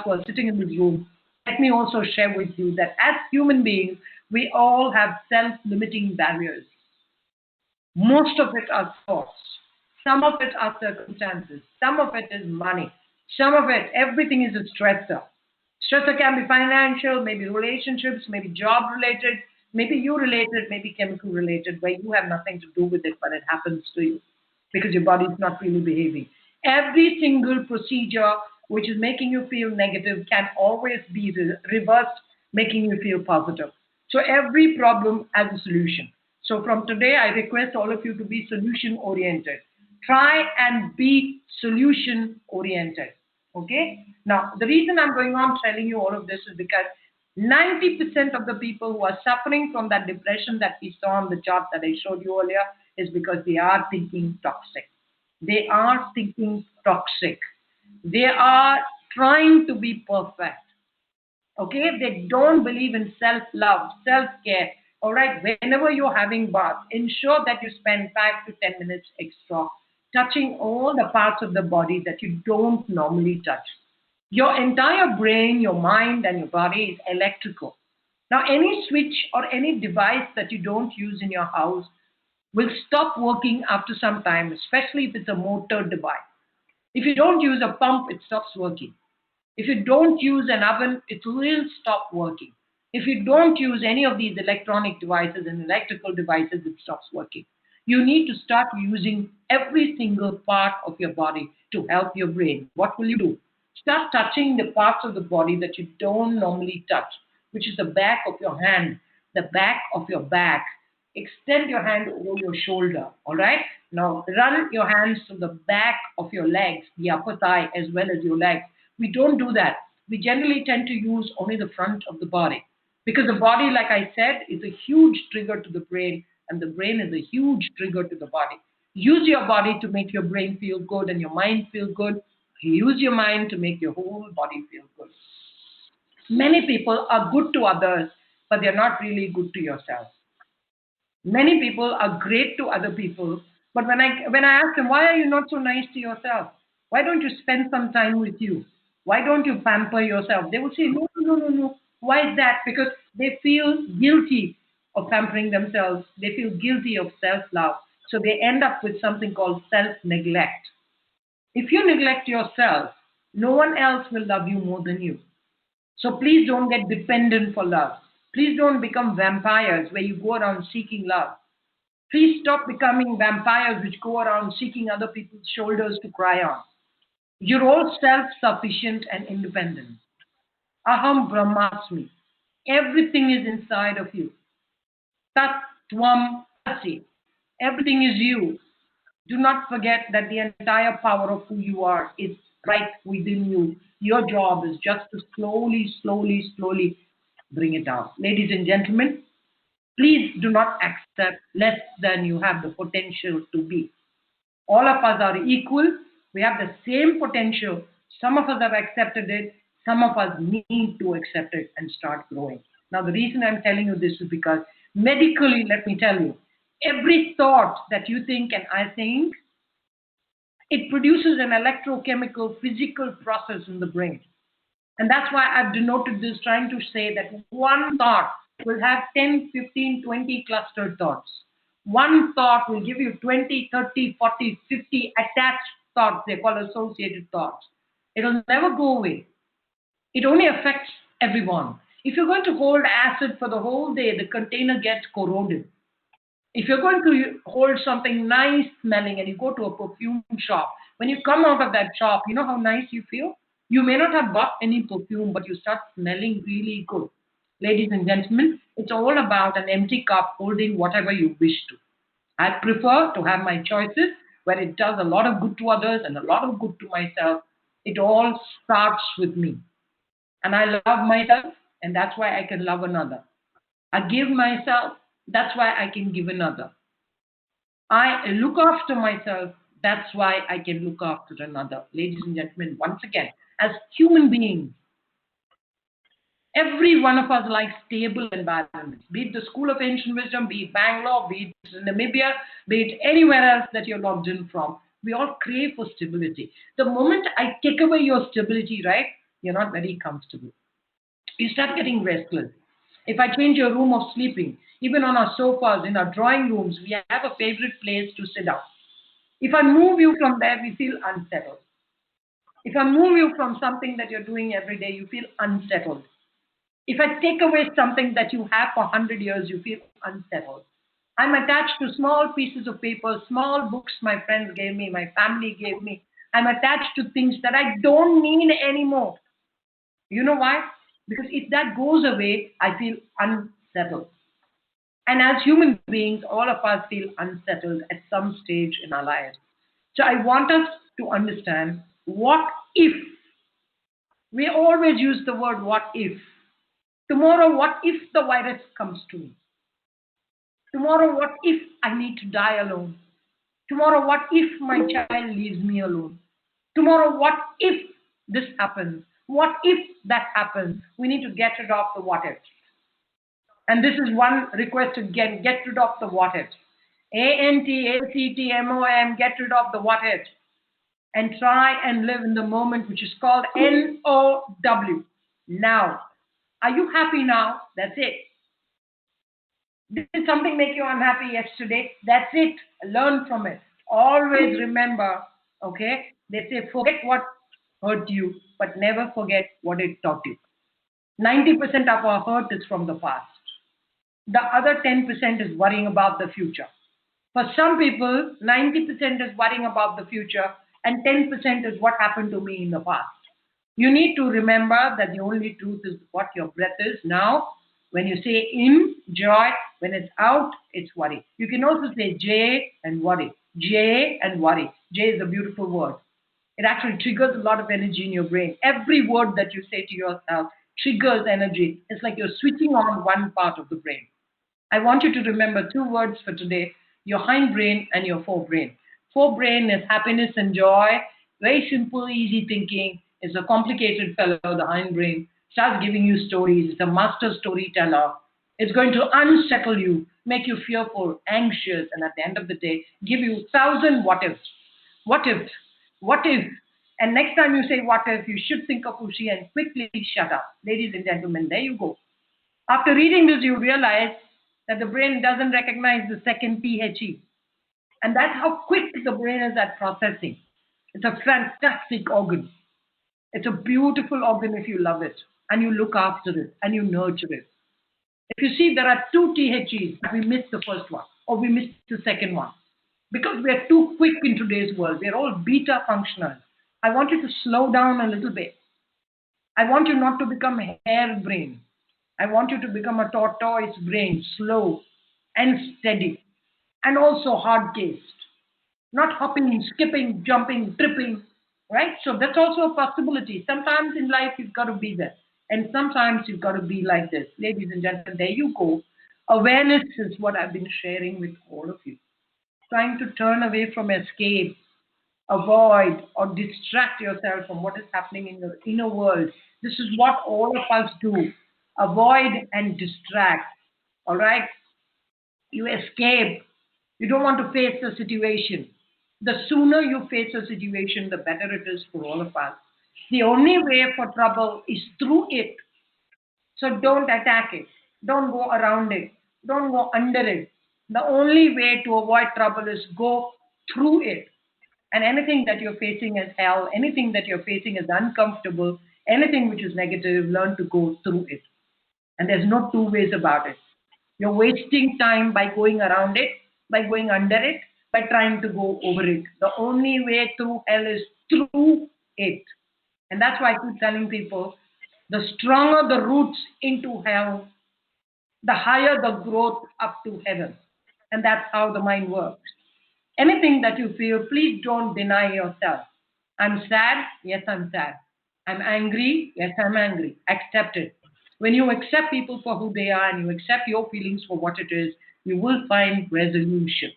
who are sitting in this room, let me also share with you that as human beings, we all have self-limiting barriers. Most of it are thoughts. Some of it are circumstances. Some of it is money. Some of it, everything is a stressor. Stressor can be financial, maybe relationships, maybe job related, maybe you related, maybe chemical related, where you have nothing to do with it, but it happens to you because your body is not really behaving. Every single procedure which is making you feel negative can always be reversed, making you feel positive. So every problem has a solution. So from today, I request all of you to be solution oriented. Try and be solution oriented. Okay? Now, the reason I'm going on telling you all of this is because 90% of the people who are suffering from that depression that we saw on the chart that I showed you earlier is because they are thinking toxic. They are thinking toxic. They are trying to be perfect. Okay, they don't believe in self-love, self-care. All right, whenever you're having bath, ensure that you spend 5 to 10 minutes extra touching all the parts of the body that you don't normally touch. Your entire brain, your mind, and your body is electrical. Now, any switch or any device that you don't use in your house will stop working after some time, especially if it's a motor device. If you don't use a pump, it stops working. If you don't use an oven, it will stop working. If you don't use any of these electronic devices and electrical devices, it stops working. You need to start using every single part of your body to help your brain. What will you do? Start touching the parts of the body that you don't normally touch, which is the back of your hand, the back of your back. Extend your hand over your shoulder, all right? Now run your hands to the back of your legs, the upper thigh as well as your legs. We don't do that. We generally tend to use only the front of the body because the body, like I said, is a huge trigger to the brain, and the brain is a huge trigger to the body. Use your body to make your brain feel good and your mind feel good. Use your mind to make your whole body feel good. Many people are good to others, but they're not really good to yourself. Many people are great to other people, but when I ask them, why are you not so nice to yourself? Why don't you spend some time with you? Why don't you pamper yourself? They will say, no, no, no, no, no. Why is that? Because they feel guilty of pampering themselves. They feel guilty of self-love. So they end up with something called self-neglect. If you neglect yourself, no one else will love you more than you. So please don't get dependent for love. Please don't become vampires where you go around seeking love. Please stop becoming vampires which go around seeking other people's shoulders to cry on. You're all self-sufficient and independent. Aham Brahmasmi. Everything is inside of you. Tat Tvam Asi. Everything is you. Do not forget that the entire power of who you are is right within you. Your job is just to slowly, slowly, slowly bring it out. Ladies and gentlemen, please do not accept less than you have the potential to be. All of us are equal. We have the same potential. Some of us have accepted it. Some of us need to accept it and start growing. Now, the reason I'm telling you this is because medically, let me tell you, every thought that you think and I think, it produces an electrochemical physical process in the brain. And that's why I've denoted this trying to say that one thought will have 10, 15, 20 clustered thoughts. One thought will give you 20, 30, 40, 50 attached thoughts. They call associated thoughts. It'll never go away. It only affects everyone. If you're going to hold acid for the whole day, the container gets corroded. If you're going to hold something nice smelling and you go to a perfume shop, when you come out of that shop, you know how nice you feel? You may not have bought any perfume, but you start smelling really good. Ladies and gentlemen, it's all about an empty cup holding whatever you wish to. I prefer to have my choices where it does a lot of good to others and a lot of good to myself. It all starts with me. And I love myself, and that's why I can love another. I give myself, that's why I can give another. I look after myself, that's why I can look after another. Ladies and gentlemen, once again, as human beings, every one of us likes stable environments, be it the School of Ancient Wisdom, be it Bangalore, be it Namibia, be it anywhere else that you're logged in from. We all crave for stability. The moment I take away your stability, right, you're not very comfortable. You start getting restless. If I change your room of sleeping, even on our sofas, in our drawing rooms, we have a favorite place to sit down. If I move you from there, we feel unsettled. If I move you from something that you're doing every day, you feel unsettled. If I take away something that you have for 100 years, you feel unsettled. I'm attached to small pieces of paper, small books my friends gave me, my family gave me. I'm attached to things that I don't need anymore. You know why? Because if that goes away, I feel unsettled. And as human beings, all of us feel unsettled at some stage in our lives. So I want us to understand what if. We always use the word what if. Tomorrow, what if the virus comes to me? Tomorrow, what if I need to die alone? Tomorrow, what if my child leaves me alone? Tomorrow, what if this happens? What if that happens? We need to get rid of the what if. And this is one request to get rid of the what if. ANTACTMOM, get rid of the what if. And try and live in the moment, which is called NOW. Now. Are you happy now? That's it. Did something make you unhappy yesterday? That's it. Learn from it. Always remember, okay? They say forget what hurt you, but never forget what it taught you. 90% of our hurt is from the past. The other 10% is worrying about the future. For some people, 90% is worrying about the future, and 10% is what happened to me in the past. You need to remember that the only truth is what your breath is now. When you say in, joy, when it's out, it's worry. You can also say J and worry. J and worry. J is a beautiful word. It actually triggers a lot of energy in your brain. Every word that you say to yourself triggers energy. It's like you're switching on one part of the brain. I want you to remember two words for today, your hindbrain and your forebrain. Forebrain is happiness and joy. Very simple, easy thinking. It's a complicated fellow, the hindbrain. Starts giving you stories. It's a master storyteller. It's going to unsettle you, make you fearful, anxious, and at the end of the day, give you 1,000 what ifs. What if? What if? And next time you say what if, you should think of Ushy and quickly shut up. Ladies and gentlemen, there you go. After reading this, you realize that the brain doesn't recognize the second THE. And that's how quick the brain is at processing. It's a fantastic organ. It's a beautiful organ if you love it and you look after it and you nurture it. If you see, there are two THEs, we missed the first one or we missed the second one because we are too quick in today's world. We are all beta functional. I want you to slow down a little bit. I want you not to become hare brain. I want you to become a tortoise brain, slow and steady and also hard-cased. Not hopping, skipping, jumping, tripping, right? So that's also a possibility. Sometimes in life you've got to be there. And sometimes you've got to be like this. Ladies and gentlemen, there you go. Awareness is what I've been sharing with all of you. Trying to turn away from escape, avoid, or distract yourself from what is happening in your inner world. This is what all of us do. Avoid and distract. All right? You escape. You don't want to face the situation. The sooner you face a situation, the better it is for all of us. The only way for trouble is through it. So don't attack it. Don't go around it. Don't go under it. The only way to avoid trouble is go through it. And anything that you're facing as hell, anything that you're facing as uncomfortable, anything which is negative, learn to go through it. And there's no two ways about it. You're wasting time by going around it, by going under it, by trying to go over it. The only way through hell is through it. And that's why I keep telling people, the stronger the roots into hell, the higher the growth up to heaven. And that's how the mind works. Anything that you feel, please don't deny yourself. I'm sad. Yes, I'm sad. I'm angry. Yes, I'm angry. Accept it. When you accept people for who they are and you accept your feelings for what it is, you will find resolution.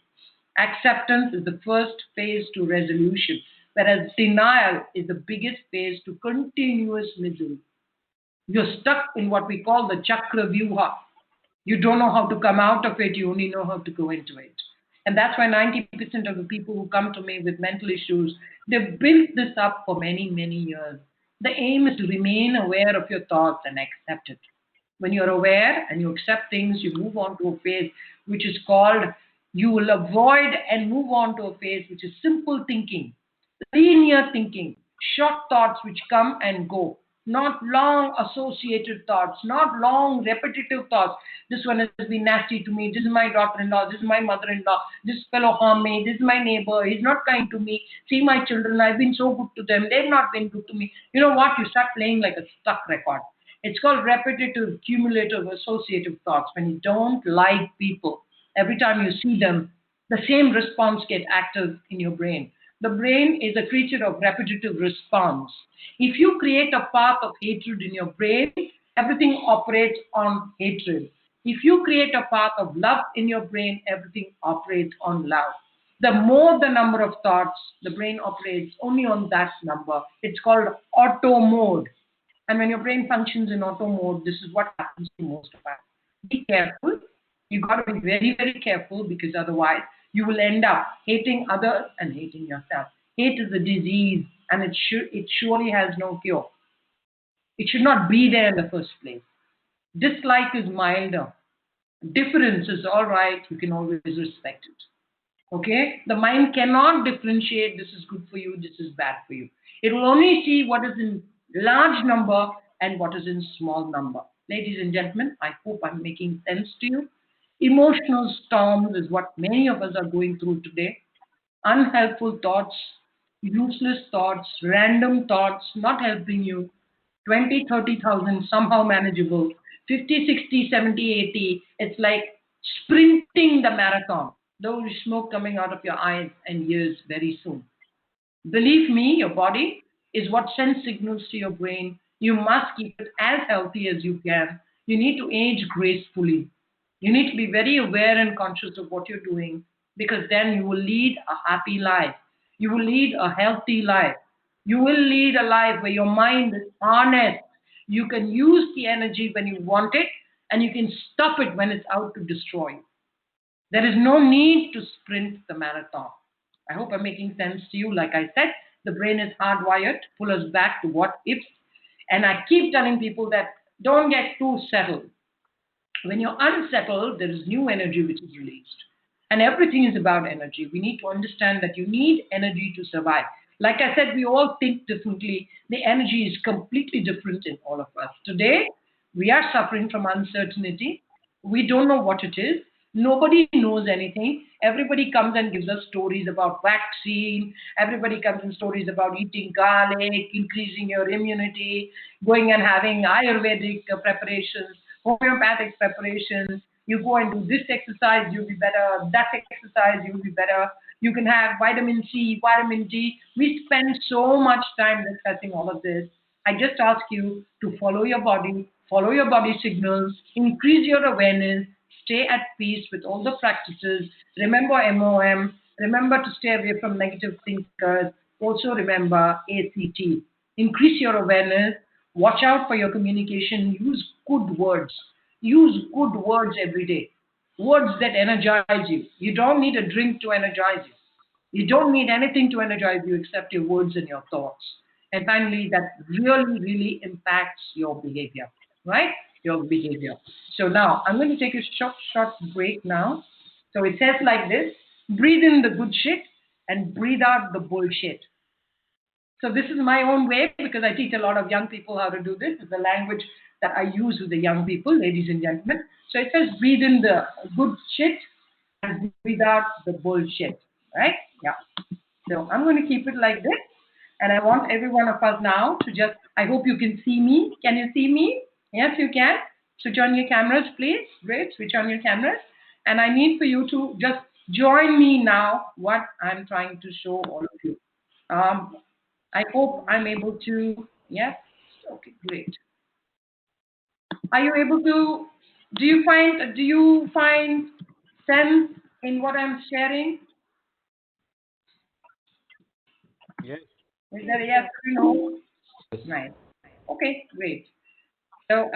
Acceptance is the first phase to resolution, whereas denial is the biggest phase to continuous misery. You're stuck in what we call the chakra vyuha. You don't know how to come out of it, you only know how to go into it. And that's why 90% of the people who come to me with mental issues, they've built this up for many, many years. The aim is to remain aware of your thoughts and accept it. When you're aware and you accept things, you move on to a phase which is called, you will avoid and move on to a phase which is simple thinking, linear thinking, short thoughts which come and go, not long associated thoughts, not long repetitive thoughts. This one has been nasty to me. This is my daughter-in-law. This is my mother-in-law. This fellow harmed me. This is my neighbor. He's not kind to me. See my children. I've been so good to them. They've not been good to me. You know what? You start playing like a stuck record. It's called repetitive, cumulative, associative thoughts. When you don't like people, every time you see them, the same response gets active in your brain. The brain is a creature of repetitive response. If you create a path of hatred in your brain, everything operates on hatred. If you create a path of love in your brain, everything operates on love. The more the number of thoughts, the brain operates only on that number. It's called auto mode. And when your brain functions in auto mode, this is what happens to most of us. Be careful. You got to be very, very careful, because otherwise you will end up hating others and hating yourself. Hate is a disease, and it surely has no cure. It should not be there in the first place. Dislike is milder. Difference is all right. You can always respect it. Okay? The mind cannot differentiate, this is good for you, this is bad for you. It will only see what is in large number and what is in small number. Ladies and gentlemen, I hope I'm making sense to you. Emotional storms is what many of us are going through today. Unhelpful thoughts, useless thoughts, random thoughts not helping you. 20, 30,000 somehow manageable. 50, 60, 70, 80. It's like sprinting the marathon. There will be smoke coming out of your eyes and ears very soon. Believe me, your body is what sends signals to your brain. You must keep it as healthy as you can. You need to age gracefully. You need to be very aware and conscious of what you're doing, because then you will lead a happy life. You will lead a healthy life. You will lead a life where your mind is honest. You can use the energy when you want it, and you can stop it when it's out to destroy you. There is no need to sprint the marathon. I hope I'm making sense to you. Like I said, the brain is hardwired to pull us back to what ifs. And I keep telling people that don't get too settled. When you're unsettled, there is new energy which is released. And everything is about energy. We need to understand that you need energy to survive. Like I said, we all think differently. The energy is completely different in all of us. Today, we are suffering from uncertainty. We don't know what it is. Nobody knows anything. Everybody comes and gives us stories about vaccine. Everybody comes in stories about eating garlic, increasing your immunity, going and having Ayurvedic preparations, homeopathic preparations. You go and do this exercise, you'll be better. That exercise, you'll be better. You can have vitamin C, vitamin D. We spend so much time discussing all of this. I just ask you to follow your body signals, increase your awareness, stay at peace with all the practices. Remember MOM. Remember to stay away from negative thinkers. Also remember ACT. Increase your awareness. Watch out for your communication. Use good words. Use good words every day. Words that energize you. You don't need a drink to energize you. You don't need anything to energize you except your words and your thoughts. And finally, that really, really impacts your behavior, right? Your behavior. So now I'm going to take a short break now. So it says like this: breathe in the good shit and breathe out the bullshit. So this is my own way, because I teach a lot of young people how to do this. It's the language that I use with the young people, ladies and gentlemen. So it says breathe in the good shit and breathe out the bullshit, right? Yeah. So I'm going to keep it like this. And I want every one of us now to just, I hope you can see me. Can you see me? Yes, you can. Switch on your cameras, please. Great. Switch on your cameras. And I need for you to just join me now, what I'm trying to show all of you. I hope I'm able to, yes? Okay, great. Are you able to, do you find sense in what I'm sharing? Yes. Is that a yes or no? Right. Okay, great. So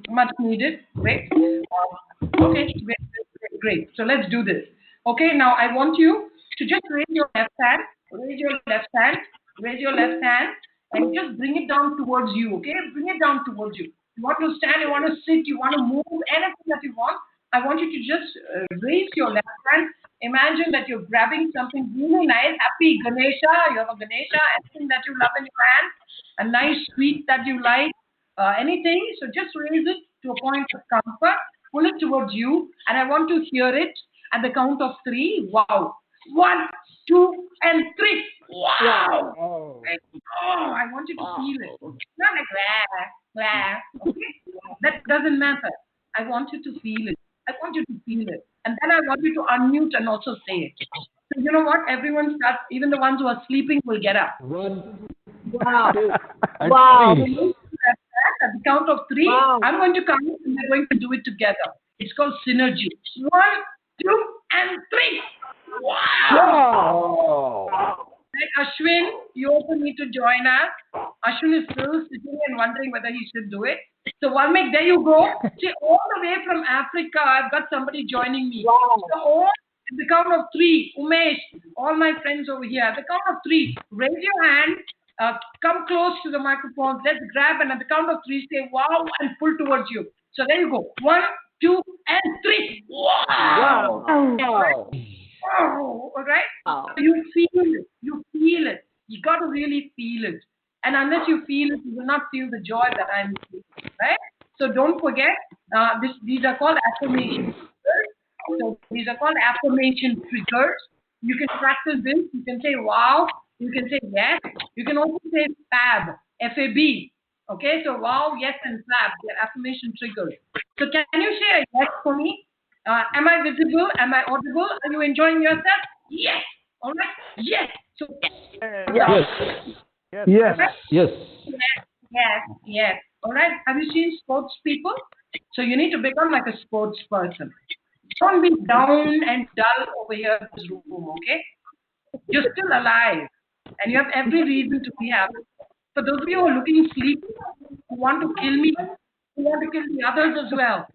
much needed. Great. Okay, great. So let's do this. Okay, now I want you to just raise your left hand. Raise your left hand. Raise your left hand. and just bring it down towards you, okay? Bring it down towards you. You want to stand, you want to sit, you want to move, anything that you want. I want you to just raise your left hand. Imagine that you're grabbing something really nice. Happy Ganesha, you have a Ganesha, anything that you love in your hand, a nice sweet that you like, anything. So just raise it to a point of comfort, pull it towards you, and I want to hear it at the count of three. Wow. One, two, and three. Wow. Oh. Oh, I want you to feel it. Not like blah, okay? That doesn't matter. I want you to feel it. I want you to feel it. And then I want you to unmute and also say it. So you know what? Everyone starts, even the ones who are sleeping will get up. 1, Wow. 2, and Wow. 3. At the count of three, Wow. I'm going to count and we're going to do it together. It's called synergy. 1, 2, and 3. Wow! Wow. Right, Ashwin, you also need to join us. Ashwin is still sitting and wondering whether he should do it. So, Valmik, there you go. See, all the way from Africa, I've got somebody joining me. Wow. So, all at the count of three, Umesh, all my friends over here, at the count of three, raise your hand, come close to the microphone, let's grab, and at the count of three, say wow and pull towards you. So, there you go. 1, 2, and 3. Wow! Wow. Oh, all right. Wow. So you feel it. You feel it. You got to really feel it. And unless you feel it, you will not feel the joy that I'm feeling. Right. So don't forget. These are called affirmation triggers. So these are called affirmation triggers. You can practice this. You can say wow. You can say yes. You can also say fab. F-A-B. Okay. So wow, yes, and fab. They're affirmation triggers. So can you say a yes for me? Am I visible? Am I audible? Are you enjoying yourself? Yes. All right. Yes. So Yes. Yes. Yes. yes. All right. Have you seen sports people? So you need to become like a sports person. Don't be down and dull over here in this room. Okay. You're still alive, and you have every reason to be happy. For those of you who are looking sleepy, who want to kill me, who want to kill the others as well.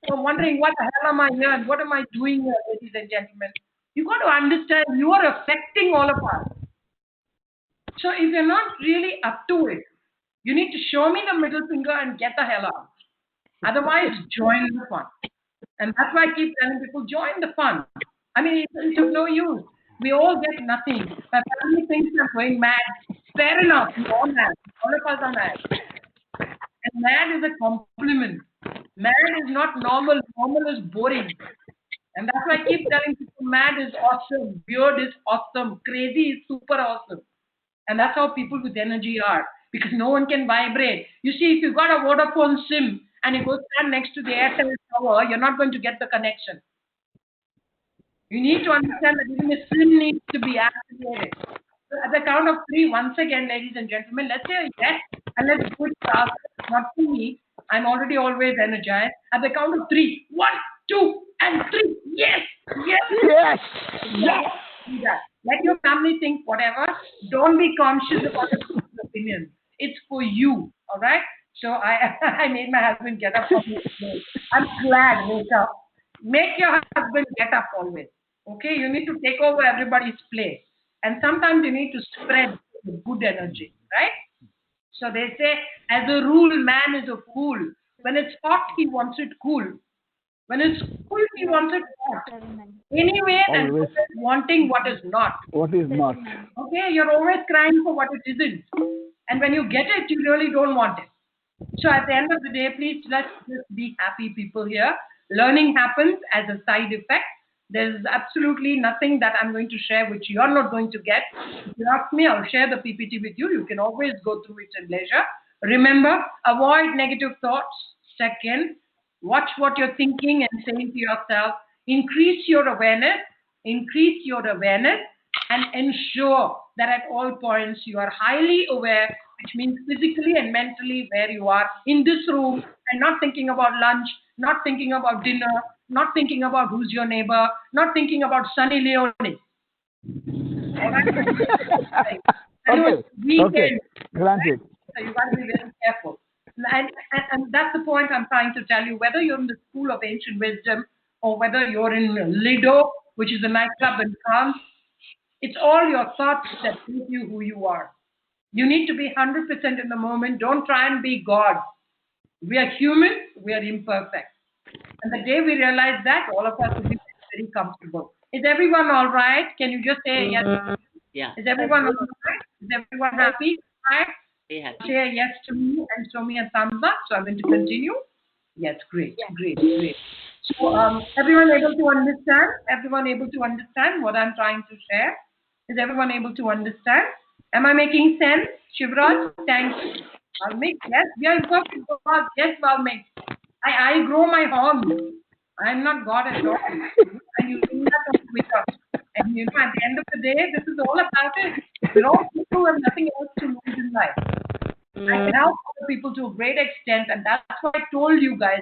So wondering what the hell am I here and what am I doing here, ladies and gentlemen. You got to understand you are affecting all of us. So if you're not really up to it, you need to show me the middle finger and get the hell out. Otherwise, join the fun. And that's why I keep telling people, join the fun. I mean, it's of no use. We all get nothing. My family thinks I'm going mad. Fair enough, we're all mad. All of us are mad. And mad is a compliment. Mad is not normal. Normal is boring. And that's why I keep telling people mad is awesome. Weird is awesome. Crazy is super awesome. And that's how people with energy are. Because no one can vibrate. You see, if you got a Vodafone SIM and you go stand next to the Airtel tower, you're not going to get the connection. You need to understand that even a SIM needs to be activated. So at the count of three, once again, ladies and gentlemen, let's say yes, and let's do it for ourselves, not for me. I'm already always energized. At the count of three, 1, 2, and 3. Yes, yes, Yes. yes. Do that. Let your family think whatever. Don't be conscious about the people's opinions. It's for you, all right? So I made my husband get up from his place. I'm glad, wake up. Make your husband get up always. Okay, you need to take over everybody's place. And sometimes you need to spread good energy, right? So they say, as a rule, man is a fool. When it's hot, he wants it cool. When it's cool, he wants it hot. Anyway, and Always. wanting what is not. What is not? Okay, you're always crying for what it isn't. And when you get it, you really don't want it. So at the end of the day, please let's just be happy people here. Learning happens as a side effect. There's absolutely nothing that I'm going to share which you're not going to get. If you ask me, I'll share the PPT with you. You can always go through it in leisure. Remember, avoid negative thoughts. Second, watch what you're thinking and saying to yourself. Increase your awareness, and ensure that at all points you are highly aware, which means physically and mentally where you are in this room and not thinking about lunch, not thinking about dinner, not thinking about who's your neighbor, not thinking about Sunny Leone. All right? Okay. Weekend, Okay. Granted. so you got to be very careful. And that's the point I'm trying to tell you. Whether you're in the School of Ancient Wisdom or whether you're in Lido, which is a nightclub in France, it's all your thoughts that make you who you are. You need to be 100% in the moment. Don't try and be God. We are human. We are imperfect. And the day we realize that, all of us will be very comfortable. Is everyone all right? Can you just say yes? Yeah. Is everyone all right? Is everyone happy? Right? Stay happy. Say yes to me and show me a thumbs up. So I'm going to continue. Yes, great, great, great. So everyone able to understand? Everyone able to understand what I'm trying to share? Is everyone able to understand? Am I making sense? Shivraj, thank you. Valmik, yes, we are perfect God. Yes, Valmik. I grow my horns. I'm not God at all. And you do that on Twitter. And you know, at the end of the day, this is all about it. We're all people who have nothing else to lose in life. I can help other people to a great extent, and that's why I told you guys,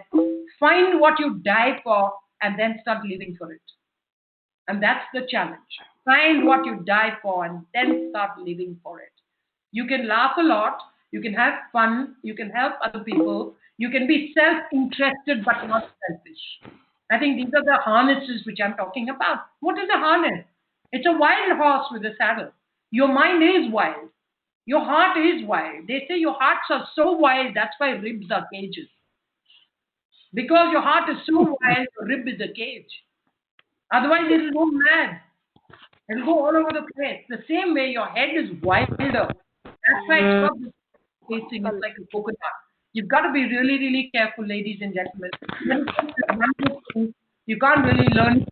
find what you die for and then start living for it. And that's the challenge. Find what you die for and then start living for it. You can laugh a lot, you can have fun, you can help other people, you can be self-interested but not selfish. I think these are the harnesses which I'm talking about. What is a harness? It's a wild horse with a saddle. Your mind is wild. Your heart is wild. They say your hearts are so wild, that's why ribs are cages. Because your heart is so wild, your rib is a cage. Otherwise, it will go mad. It will go all over the place. The same way your head is wilder. That's why it's got this facing. It's like a coconut. You've got to be really, really careful, ladies and gentlemen. You can't really learn.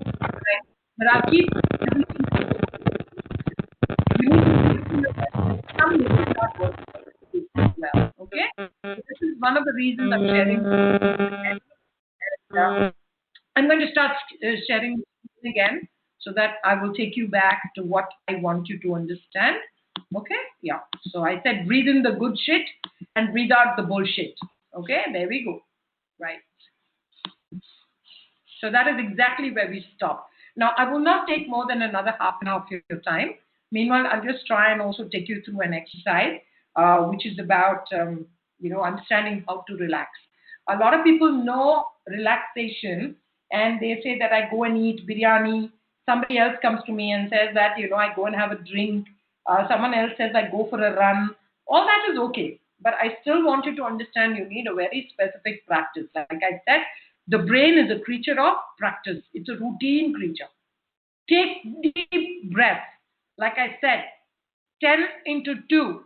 But I'll keep you need to some not working well. Okay? This is one of the reasons I'm sharing. I'm going to start sharing again so that I will take you back to what I want you to understand. Okay? Yeah. So I said breathe in the good shit and breathe out the bullshit. Okay? There we go. Right. So that is exactly where we stop. Now, I will not take more than another half an hour of your time. Meanwhile, I'll just try and also take you through an exercise, which is about, understanding how to relax. A lot of people know relaxation, and they say that I go and eat biryani. Somebody else comes to me and says that, I go and have a drink. Someone else says I go for a run. All that is okay. But I still want you to understand you need a very specific practice. Like I said, the brain is a creature of practice. It's a routine creature. Take deep breaths. Like I said, 10 into 2.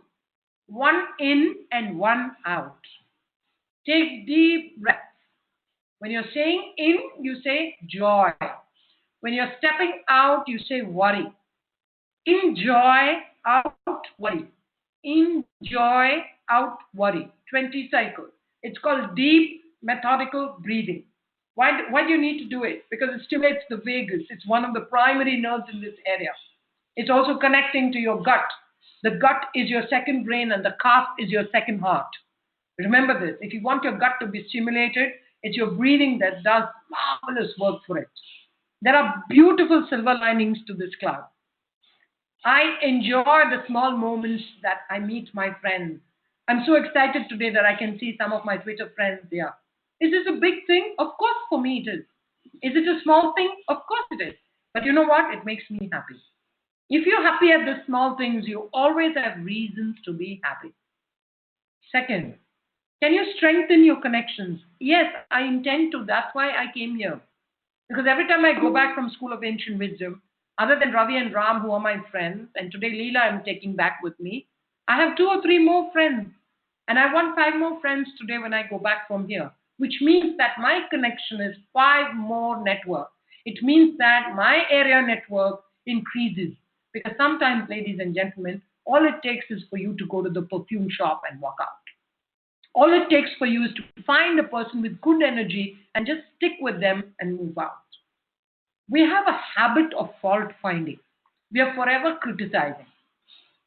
1 in and 1 out. Take deep breaths. When you're saying in, you say joy. When you're stepping out, you say worry. In joy, out worry. In joy, out worry. 20 cycles. It's called deep methodical breathing. Why do you need to do it? Because it stimulates the vagus. It's one of the primary nerves in this area. It's also connecting to your gut. The gut is your second brain and the calf is your second heart. Remember this. If you want your gut to be stimulated, it's your breathing that does marvelous work for it. There are beautiful silver linings to this cloud. I enjoy the small moments that I meet my friends. I'm so excited today that I can see some of my Twitter friends there. Is this a big thing? Of course, for me it is. Is it a small thing? Of course it is. But you know what? It makes me happy. If you're happy at the small things, you always have reasons to be happy. Second, can you strengthen your connections? Yes, I intend to. That's why I came here. Because every time I go back from School of Ancient Wisdom, other than Ravi and Ram, who are my friends, and today Leela I'm taking back with me, I have 2 or 3 more friends. And I want 5 more friends today when I go back from here, which means that my connection is 5 more network. It means that my area network increases. Because sometimes, ladies and gentlemen, all it takes is for you to go to the perfume shop and walk out. All it takes for you is to find a person with good energy and just stick with them and move out. We have a habit of fault finding. We are forever criticizing.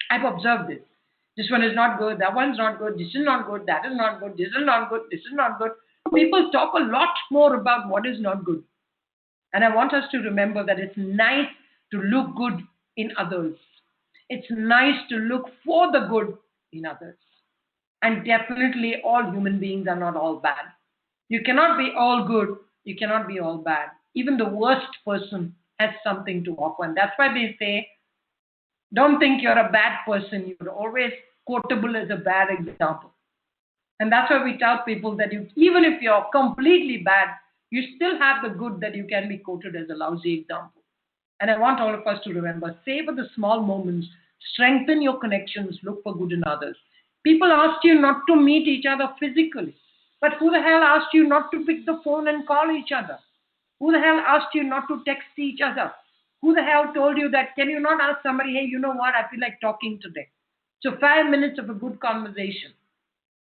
I've observed this. This one is not good, that one's not good, this is not good, that is not good, this is not good, this is not good. People talk a lot more about what is not good. And I want us to remember that it's nice to look good in others. It's nice to look for the good in others. And definitely all human beings are not all bad. You cannot be all good. You cannot be all bad. Even the worst person has something to offer. And that's why they say, don't think you're a bad person. You're always quotable as a bad example. And that's why we tell people that even if you're completely bad, you still have the good that you can be quoted as a lousy example. And I want all of us to remember, savor the small moments, strengthen your connections, look for good in others. People asked you not to meet each other physically, but who the hell asked you not to pick the phone and call each other? Who the hell asked you not to text each other? Who the hell told you that, can you not ask somebody, hey, you know what, I feel like talking today? So 5 minutes of a good conversation.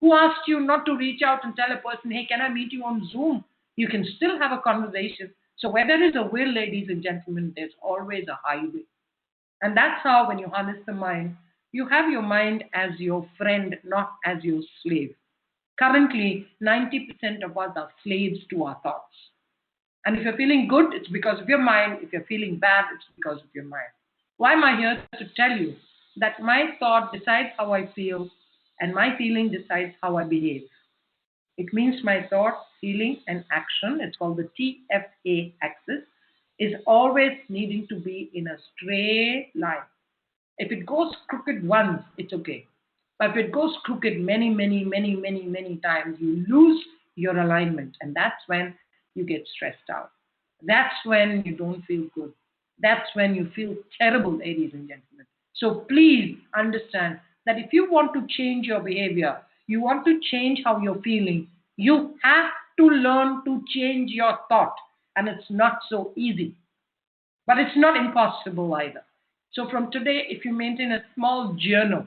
Who asked you not to reach out and tell a person, hey, can I meet you on Zoom? You can still have a conversation. So where there is a will, ladies and gentlemen, there's always a highway. And that's how, when you harness the mind, you have your mind as your friend, not as your slave. Currently, 90% of us are slaves to our thoughts. And if you're feeling good, it's because of your mind. If you're feeling bad, it's because of your mind. Why am I here? To tell you that my thought decides how I feel, and my feeling decides how I behave. It means my thought, feeling, and action, it's called the TFA axis, is always needing to be in a straight line. If it goes crooked once, it's okay. But if it goes crooked many, many, many, many, many times, you lose your alignment. And that's when you get stressed out. That's when you don't feel good. That's when you feel terrible, ladies and gentlemen. So please understand that if you want to change your behavior, you want to change how you're feeling, you have to learn to change your thought. And it's not so easy. But it's not impossible either. So from today, if you maintain a small journal,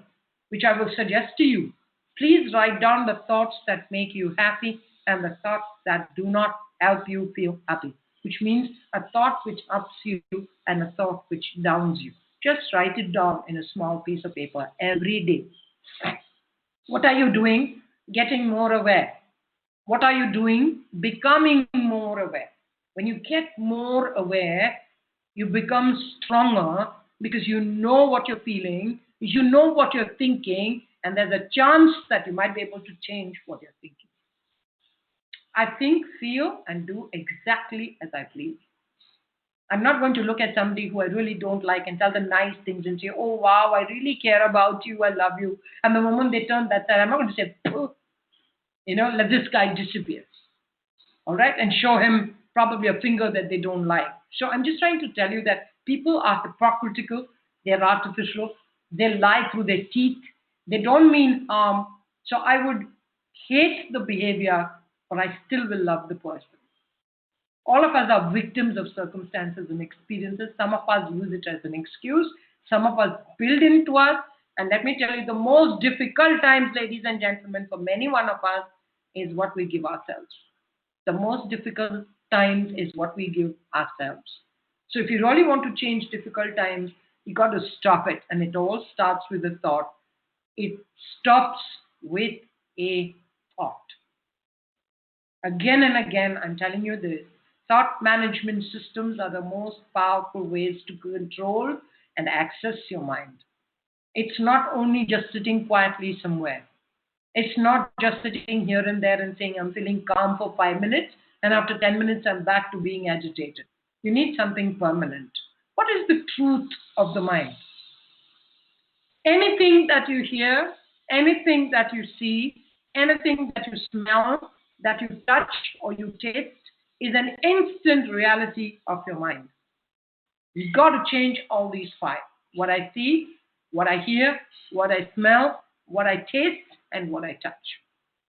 which I will suggest to you, please write down the thoughts that make you happy and the thoughts that do not help you feel happy, which means a thought which ups you and a thought which downs you. Just write it down in a small piece of paper every day. What are you doing? Getting more aware. What are you doing? Becoming more aware. When you get more aware, you become stronger because you know what you're feeling, you know what you're thinking, and there's a chance that you might be able to change what you're thinking. I think, feel, and do exactly as I please. I'm not going to look at somebody who I really don't like and tell them nice things and say, oh, wow, I really care about you, I love you. And the moment they turn that side, I'm not going to say, let this guy disappear. All right? And show him probably a finger that they don't like. So I'm just trying to tell you that people are hypocritical, they're artificial, they lie through their teeth, they don't mean harm. So I would hate the behavior, but I still will love the person. All of us are victims of circumstances and experiences. Some of us use it as an excuse. Some of us build into us. And let me tell you, the most difficult times, ladies and gentlemen, for many one of us is what we give ourselves. The most difficult times is what we give ourselves. So if you really want to change difficult times, you got to stop it. And it all starts with a thought. It stops with a thought. Again and again, I'm telling you this. Thought management systems are the most powerful ways to control and access your mind. It's not only just sitting quietly somewhere. It's not just sitting here and there and saying, I'm feeling calm for 5 minutes, and after 10 minutes, I'm back to being agitated. You need something permanent. What is the truth of the mind? Anything that you hear, anything that you see, anything that you smell, that you touch or you taste is an instant reality of your mind. You've got to change all these 5. What I see, what I hear, what I smell, what I taste, and what I touch.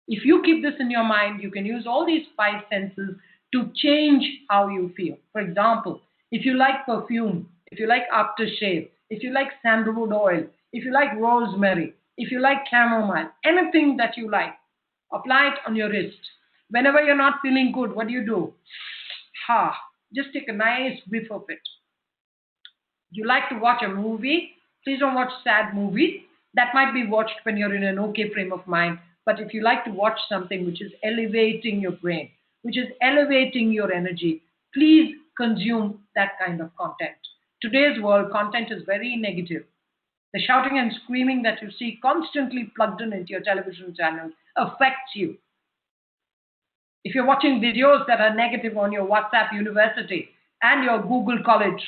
If you keep this in your mind, you can use all these 5 senses to change how you feel. For example, if you like perfume, if you like aftershave, if you like sandalwood oil, if you like rosemary, if you like chamomile, anything that you like, apply it on your wrist. Whenever you're not feeling good, what do? Just take a nice whiff of it. You like to watch a movie? Please don't watch sad movies. That might be watched when you're in an okay frame of mind. But if you like to watch something which is elevating your brain, which is elevating your energy, please consume that kind of content. Today's world, content is very negative. The shouting and screaming that you see constantly plugged into your television channels affects you. If you're watching videos that are negative on your WhatsApp University and your Google College,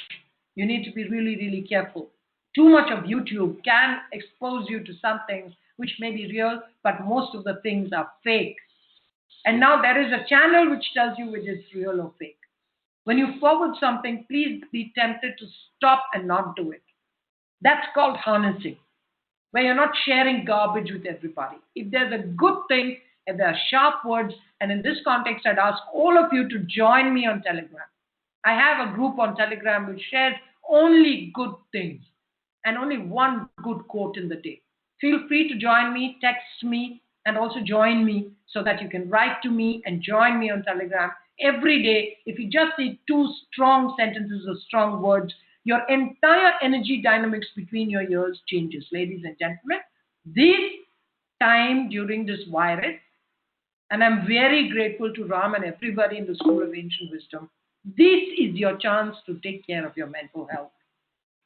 you need to be really, really careful. Too much of YouTube can expose you to some things which may be real, but most of the things are fake. And now there is a channel which tells you which is real or fake. When you forward something, please be tempted to stop and not do it. That's called harnessing, where you're not sharing garbage with everybody. If there's a good thing, if there are sharp words, and in this context, I'd ask all of you to join me on Telegram. I have a group on Telegram which shares only good things and only one good quote in the day. Feel free to join me, text me, and also join me so that you can write to me and join me on Telegram every day. If you just see 2 strong sentences or strong words, your entire energy dynamics between your ears changes. Ladies and gentlemen, this time during this virus, and I'm very grateful to Ram and everybody in the School of Ancient Wisdom, this is your chance to take care of your mental health,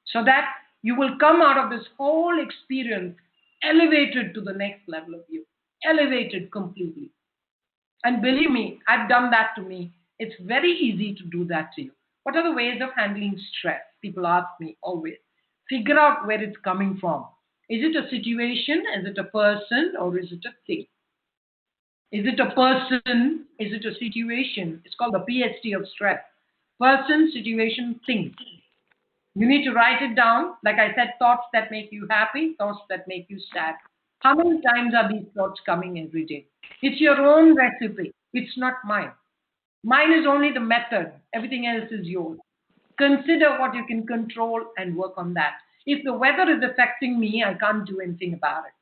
so that you will come out of this whole experience elevated to the next level of you, elevated completely. And believe me, I've done that to me. It's very easy to do that to you. What are the ways of handling stress? People ask me always. Figure out where it's coming from. Is it a situation? Is it a person? Or is it a thing? Is it a person? Is it a situation? It's called the PhD of stress. Person, situation, thing. You need to write it down. Like I said, thoughts that make you happy, thoughts that make you sad. How many times are these thoughts coming every day? It's your own recipe. It's not mine. Mine is only the method. Everything else is yours. Consider what you can control and work on that. If the weather is affecting me, I can't do anything about it.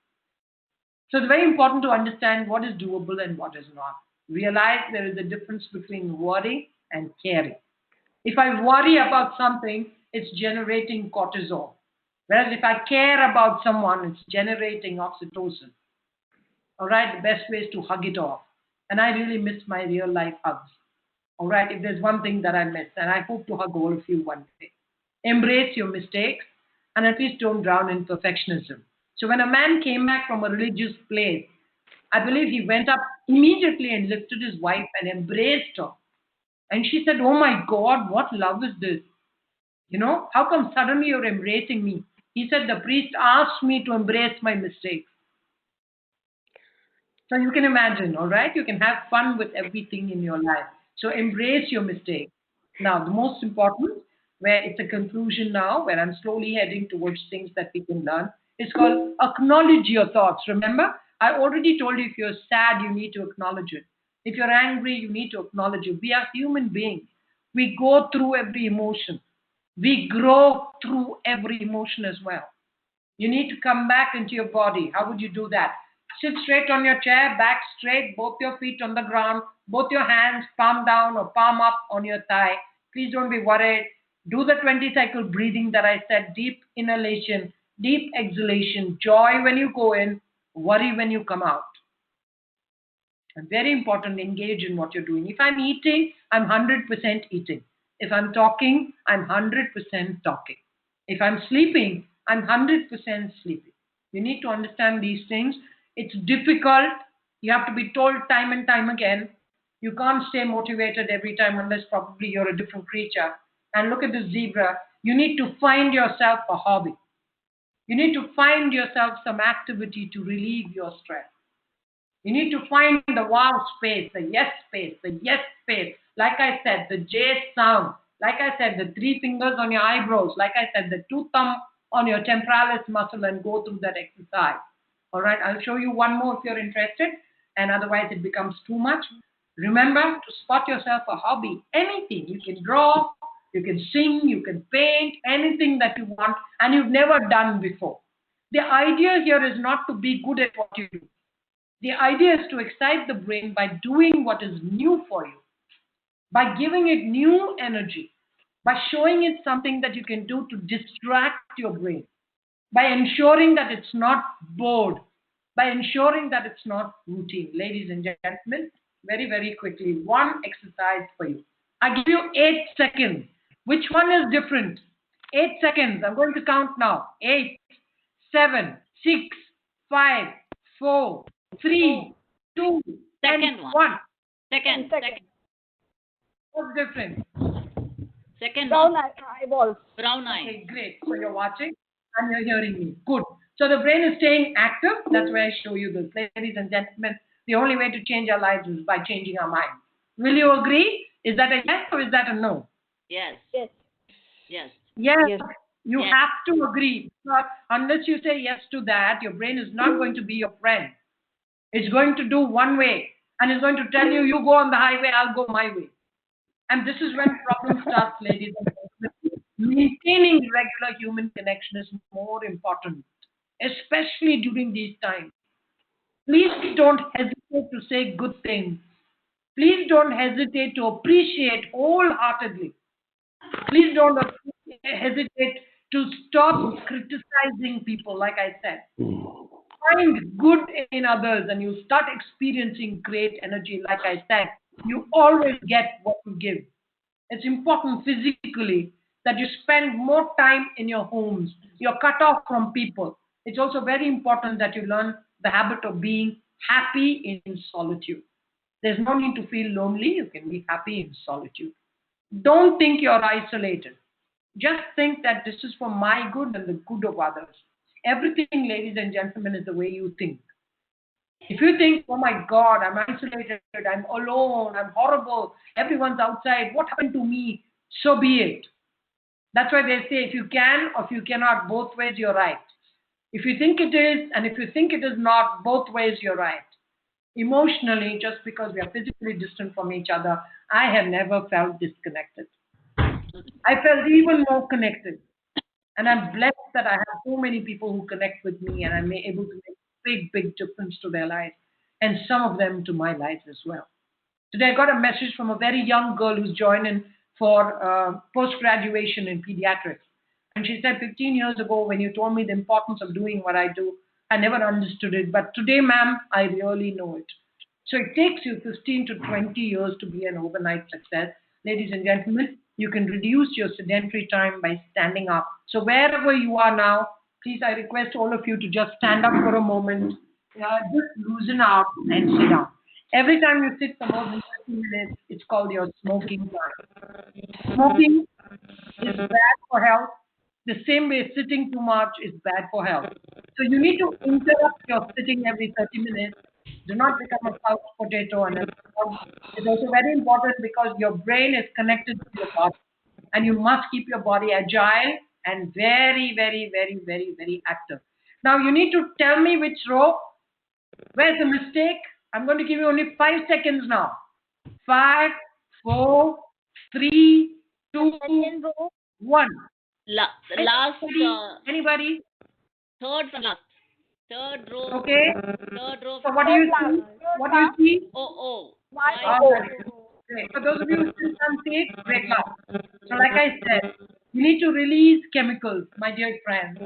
So it's very important to understand what is doable and what is not. Realize there is a difference between worry and caring. If I worry about something, it's generating cortisol. Whereas if I care about someone, it's generating oxytocin. All right, the best way is to hug it off. And I really miss my real life hugs. All right, if there's one thing that I miss, and I hope to hug all of you one day. Embrace your mistakes and at least don't drown in perfectionism. So when a man came back from a religious place, I believe he went up immediately and lifted his wife and embraced her. And she said, "Oh my God, what love is this? How come suddenly you're embracing me?" He said, "The priest asked me to embrace my mistakes." So you can imagine, all right? You can have fun with everything in your life. So embrace your mistakes. Now, the most important, where it's a conclusion now, where I'm slowly heading towards things that we can learn, is called acknowledge your thoughts. Remember, I already told you if you're sad, you need to acknowledge it. If you're angry, you need to acknowledge it. We are human beings. We go through every emotion. We grow through every emotion as well. You need to come back into your body. How would you do that? Sit straight on your chair, back straight, both your feet on the ground, both your hands palm down or palm up on your thigh. Please don't be worried. Do the 20-cycle breathing that I said, deep inhalation, deep exhalation, joy when you go in, worry when you come out. And very important, engage in what you're doing. If I'm eating, I'm 100% eating. If I'm talking, I'm 100% talking. If I'm sleeping, I'm 100% sleeping. You need to understand these things. It's difficult. You have to be told time and time again. You can't stay motivated every time unless probably you're a different creature. And look at the zebra. You need to find yourself a hobby. You need to find yourself some activity to relieve your stress. You need to find the wow space, the yes space, the yes space. Like I said, the J sound. Like I said, the 3 fingers on your eyebrows. Like I said, the 2 thumb on your temporalis muscle, and go through that exercise. All right, I'll show you one more if you're interested, and otherwise it becomes too much. Remember to spot yourself a hobby, anything. You can draw, you can sing, you can paint, anything that you want and you've never done before. The idea here is not to be good at what you do. The idea is to excite the brain by doing what is new for you, by giving it new energy, by showing it something that you can do to distract your brain, by ensuring that it's not bored, by ensuring that it's not routine. Ladies and gentlemen, very, very quickly, one exercise for you. I give you 8 seconds. Which one is different? 8 seconds. I'm going to count now. 8, 7, 6, 5, 4, 3, 2, Second and one. 1. Second. What's different? Second Brown one. eyeballs. Brown eye. Okay, great. So you're watching. And you're hearing me. Good. So the brain is staying active. That's why I show you this. Ladies and gentlemen, the only way to change our lives is by changing our mind. Will you agree? Is that a yes or is that a no? Yes. Yes. Yes. Yes. You Yes. have to agree. Because unless you say yes to that, your brain is not going to be your friend. It's going to do one way. And it's going to tell you, you go on the highway, I'll go my way. And this is when problem starts, ladies and gentlemen. Maintaining regular human connection is more important, especially during these times. Please don't hesitate to say good things. Please don't hesitate to appreciate wholeheartedly. Please don't hesitate to stop criticizing people, like I said. Find good in others and you start experiencing great energy, like I said. You always get what you give. It's important physically that you spend more time in your homes. You're cut off from people. It's also very important that you learn the habit of being happy in solitude. There's no need to feel lonely. You can be happy in solitude. Don't think you're isolated. Just think that this is for my good and the good of others. Everything, ladies and gentlemen, is the way you think. If you think, oh my God, I'm isolated, I'm alone, I'm horrible, everyone's outside, what happened to me? So be it. That's why they say if you can or if you cannot, both ways you're right. If you think it is and if you think it is not, both ways you're right. Emotionally, just because we are physically distant from each other, I have never felt disconnected. I felt even more connected. And I'm blessed that I have so many people who connect with me and I'm able to make big, big difference to their lives and some of them to my life as well. Today I got a message from a very young girl who's joining for post-graduation in pediatrics. And she said, 15 years ago, when you told me the importance of doing what I do, I never understood it. But today, ma'am, I really know it. So it takes you 15 to 20 years to be an overnight success. Ladies and gentlemen, you can reduce your sedentary time by standing up. So wherever you are now, please, I request all of you to just stand up for a moment, just loosen out and sit down. Every time you sit for more than 30 minutes, it's called your smoking time. Smoking is bad for health. The same way sitting too much is bad for health. So you need to interrupt your sitting every 30 minutes. Do not become a couch potato. And it's also very important because your brain is connected to your body. And you must keep your body agile and very, very, very, very, very active. Now you need to tell me which row. Where's the mistake? I'm going to give you only 5 seconds now. 5, 4, 3, 2, 1. Last. Anybody? Third from last. Third row. Okay. Third row. So what do you see? What do you see? Oh. Okay. For those of you who still can't see it, break up. So like I said, you need to release chemicals, my dear friends.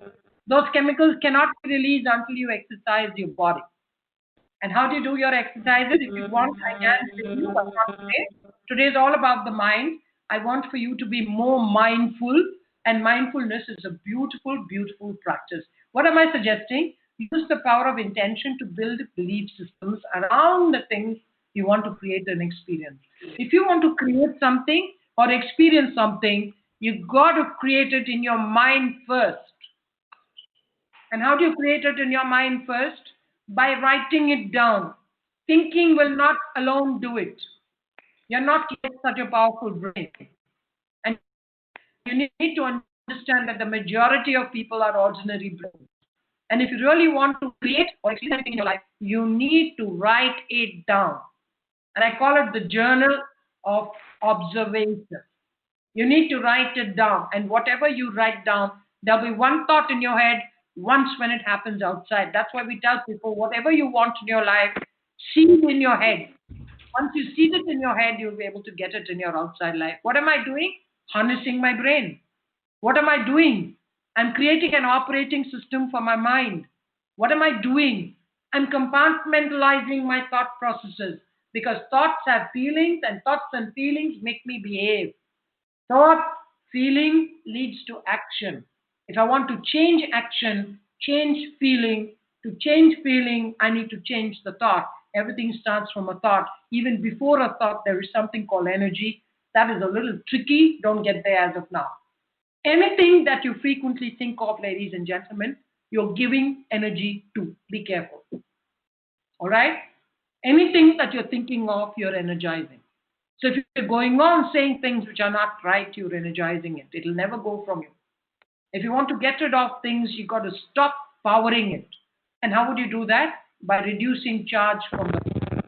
Those chemicals cannot be released until you exercise your body. And how do you do your exercises? If you want, I can give you, but not today. Today is all about the mind. I want for you to be more mindful, and mindfulness is a beautiful, beautiful practice. What am I suggesting? Use the power of intention to build belief systems around the things you want to create an experience. If you want to create something or experience something, you've got to create it in your mind first. And how do you create it in your mind first? By writing it down. Thinking will not alone do it. You're not such a powerful brain. And you need to understand that the majority of people are ordinary brains. And if you really want to create or experience anything in your life, you need to write it down. And I call it the journal of observation. You need to write it down. And whatever you write down, there'll be one thought in your head once when it happens outside. That's why we tell people, whatever you want in your life, see it in your head. Once you see it in your head, you'll be able to get it in your outside life. What am I doing? Harnessing my brain. What am I doing? I'm creating an operating system for my mind. What am I doing? I'm compartmentalizing my thought processes because thoughts have feelings and thoughts and feelings make me behave. Thought, feeling leads to action. If I want to change action, change feeling, to change feeling, I need to change the thought. Everything starts from a thought. Even before a thought, there is something called energy. That is a little tricky. Don't get there as of now. Anything that you frequently think of, ladies and gentlemen, you're giving energy to. Be careful. All right? Anything that you're thinking of, you're energizing. So if you're going on saying things which are not right, you're energizing it. It'll never go from you. If you want to get rid of things, you got to stop powering it. And how would you do that? By reducing charge from the phone.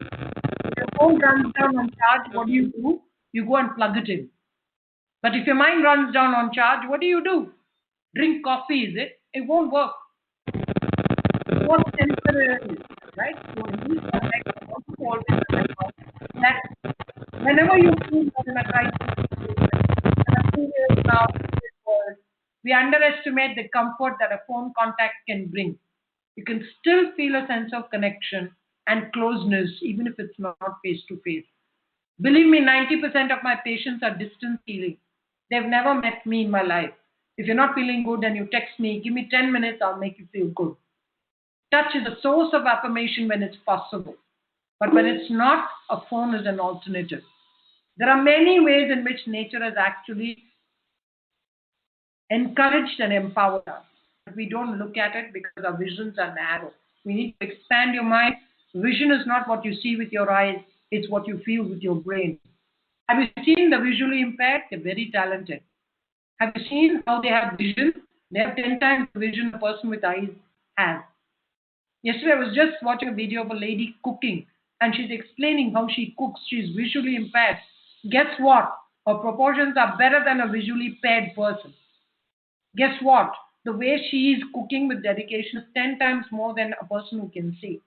If your phone runs down on charge, what do? You go and plug it in. But if your mind runs down on charge, what do? Drink coffee, is it? It won't work. What temporary, right? So in this context, I want to always remember that whenever you feel you're in a crisis situation, and a few years now in this world, we underestimate the comfort that a phone contact can bring. You can still feel a sense of connection and closeness, even if it's not face to face. Believe me, 90% of my patients are distance healing. They've never met me in my life. If you're not feeling good and you text me, give me 10 minutes, I'll make you feel good. Touch is a source of affirmation when it's possible. But when it's not, a phone is an alternative. There are many ways in which nature has actually encouraged and empowered us. But we don't look at it because our visions are narrow. We need to expand your mind. Vision is not what you see with your eyes, it's what you feel with your brain. Have you seen the visually impaired? They're very talented. Have you seen how they have vision? They have 10 times the vision a person with eyes has. Yesterday, I was just watching a video of a lady cooking, and she's explaining how she cooks. She's visually impaired. Guess what? Her proportions are better than a visually impaired person. Guess what? The way she is cooking with dedication is 10 times more than a person who can see.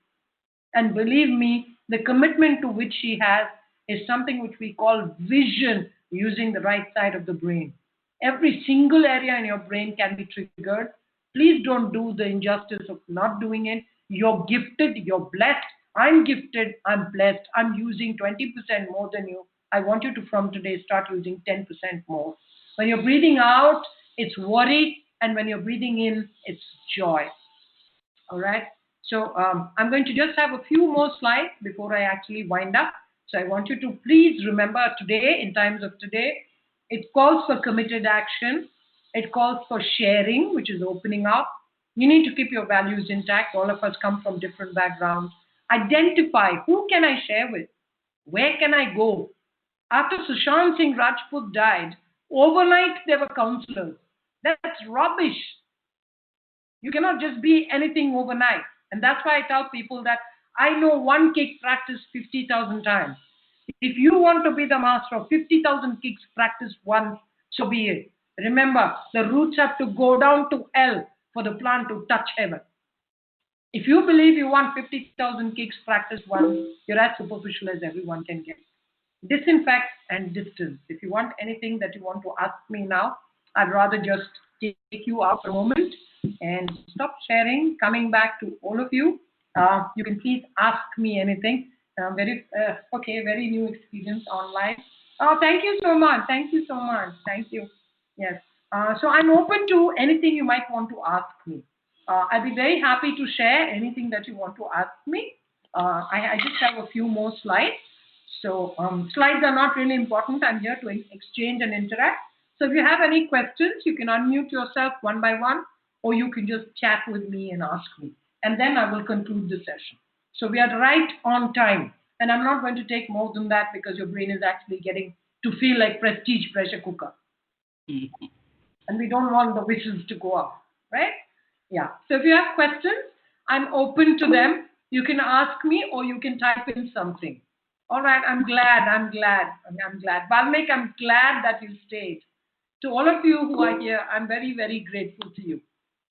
And believe me, the commitment to which she has is something which we call vision, using the right side of the brain. Every single area in your brain can be triggered. Please don't do the injustice of not doing it. You're gifted, you're blessed. I'm gifted, I'm blessed. I'm using 20% more than you. I want you to, from today, start using 10% more. When you're breathing out, it's worry. And when you're breathing in, it's joy. All right. So I'm going to just have a few more slides before I actually wind up. So I want you to please remember today, in times of today, it calls for committed action. It calls for sharing, which is opening up. You need to keep your values intact. All of us come from different backgrounds. Identify, who can I share with? Where can I go? After Sushant Singh Rajput died, overnight there were counselors. That's rubbish. You cannot just be anything overnight. And that's why I tell people that I know one kick practiced 50,000 times. If you want to be the master of 50,000 kicks practiced once, so be it. Remember, the roots have to go down to hell for the plant to touch heaven. If you believe you want 50,000 kicks practiced once, you're as superficial as everyone can get. Disinfect and distance. If you want anything that you want to ask me now, I'd rather just take you out a moment and stop sharing. Coming back to all of you, you can please ask me anything. Very new experience online. Oh, thank you so much. Thank you so much. Thank you. Yes. So I'm open to anything you might want to ask me. I'll be very happy to share anything that you want to ask me. I just have a few more slides. So slides are not really important. I'm here to exchange and interact. So if you have any questions, you can unmute yourself one by one, or you can just chat with me and ask me. And then I will conclude the session. So we are right on time. And I'm not going to take more than that because your brain is actually getting to feel like prestige pressure cooker. And we don't want the whistles to go off, right? Yeah. So if you have questions, I'm open to them. You can ask me or you can type in something. All right. I'm glad. Valmik, I'm glad that you stayed. To all of you who are here, I'm very, very grateful to you.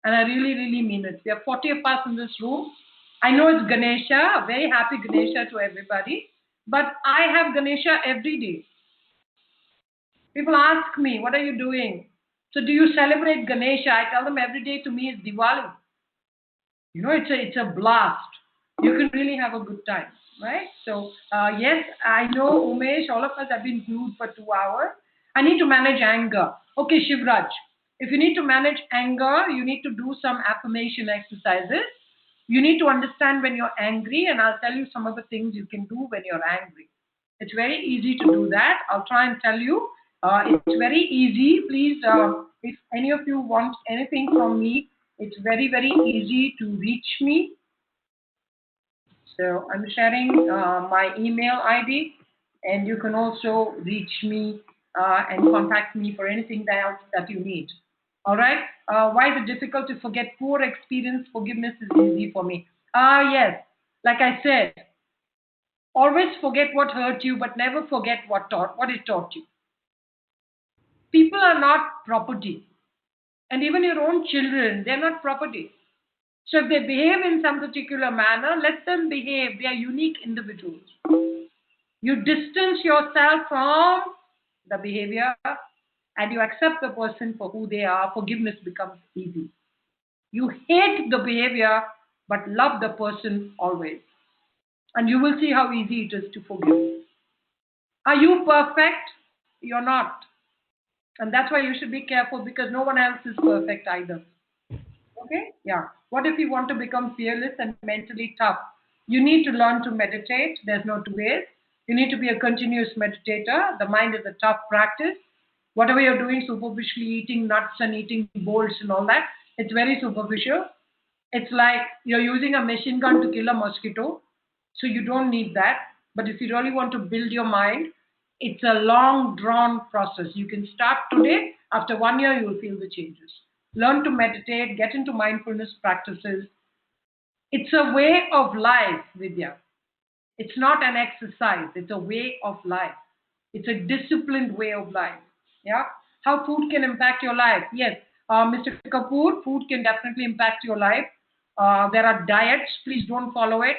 And I really, really mean it. There are 40 of us in this room. I know it's Ganesha, a very happy Ganesha to everybody. But I have Ganesha every day. People ask me, what are you doing? So do you celebrate Ganesha? I tell them every day to me is Diwali. You know, it's a blast. You can really have a good time, right? So yes, I know Umesh, all of us have been glued for 2 hours. I need to manage anger. Okay, Shivraj, if you need to manage anger, you need to do some affirmation exercises. You need to understand when you're angry, and I'll tell you some of the things you can do when you're angry. It's very easy to do that. I'll try and tell you. It's very easy. Please, if any of you want anything from me, it's very, very easy to reach me. So I'm sharing my email ID, and you can also reach me and contact me for anything else that you need. All right. Why is it difficult to forget poor experience? Forgiveness is easy for me. Yes. Like I said, always forget what hurt you, but never forget what it taught you. People are not property, and even your own children, they're not property. So if they behave in some particular manner, let them behave. They are unique individuals. You distance yourself from the behavior and you accept the person for who they are. Forgiveness becomes easy. You hate the behavior but love the person always. And you will see how easy it is to forgive. Are you perfect? You're not. And that's why you should be careful, because no one else is perfect either. Okay? Yeah. What if you want to become fearless and mentally tough? You need to learn to meditate. There's no two ways. You need to be a continuous meditator. The mind is a tough practice. Whatever you're doing superficially, eating nuts and eating bolts and all that, it's very superficial. It's like you're using a machine gun to kill a mosquito. So you don't need that. But if you really want to build your mind, it's a long drawn process. You can start today. After 1 year, you'll feel the changes. Learn to meditate, get into mindfulness practices. It's a way of life, Vidya. It's not an exercise, it's a way of life. It's a disciplined way of life. Yeah. How food can impact your life? Yes, Mr. Kapoor, food can definitely impact your life. There are diets, please don't follow it.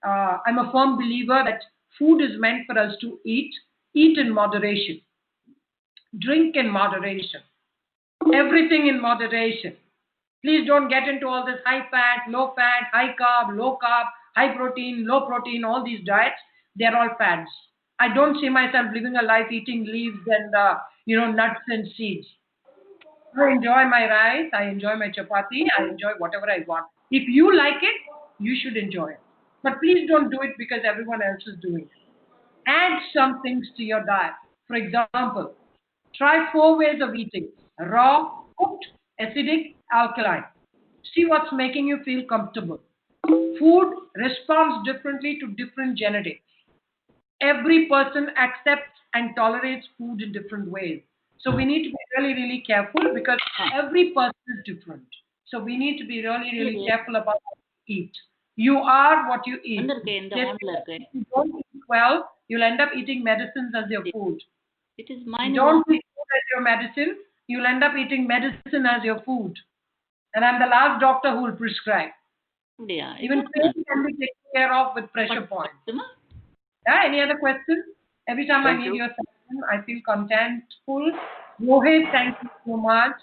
I'm a firm believer that food is meant for us to eat in moderation, drink in moderation, everything in moderation. Please don't get into all this high fat, high carb, low carb, high protein, low protein, all these diets. They're all fads. I don't see myself living a life eating leaves and nuts and seeds. I enjoy my rice, I enjoy my chapati, I enjoy whatever I want. If you like it, you should enjoy it. But please don't do it because everyone else is doing it. Add some things to your diet. For example, try 4 ways of eating: raw, cooked, acidic, alkaline. See what's making you feel comfortable. Food responds differently to different genetics. Every person accepts and tolerates food in different ways. So we need to be really, really careful because every person is different. So we need to be really, really careful about what we eat. You are what you eat. If you don't eat well, you'll end up eating medicines as your food. It is mine. Don't eat food as your medicine. You'll end up eating medicine as your food. And I'm the last doctor who will prescribe. Yeah. Even pain can be taken care of with pressure points. Yeah, any other questions? Every time I need your session, I feel contentful. Rohit, thank you so much.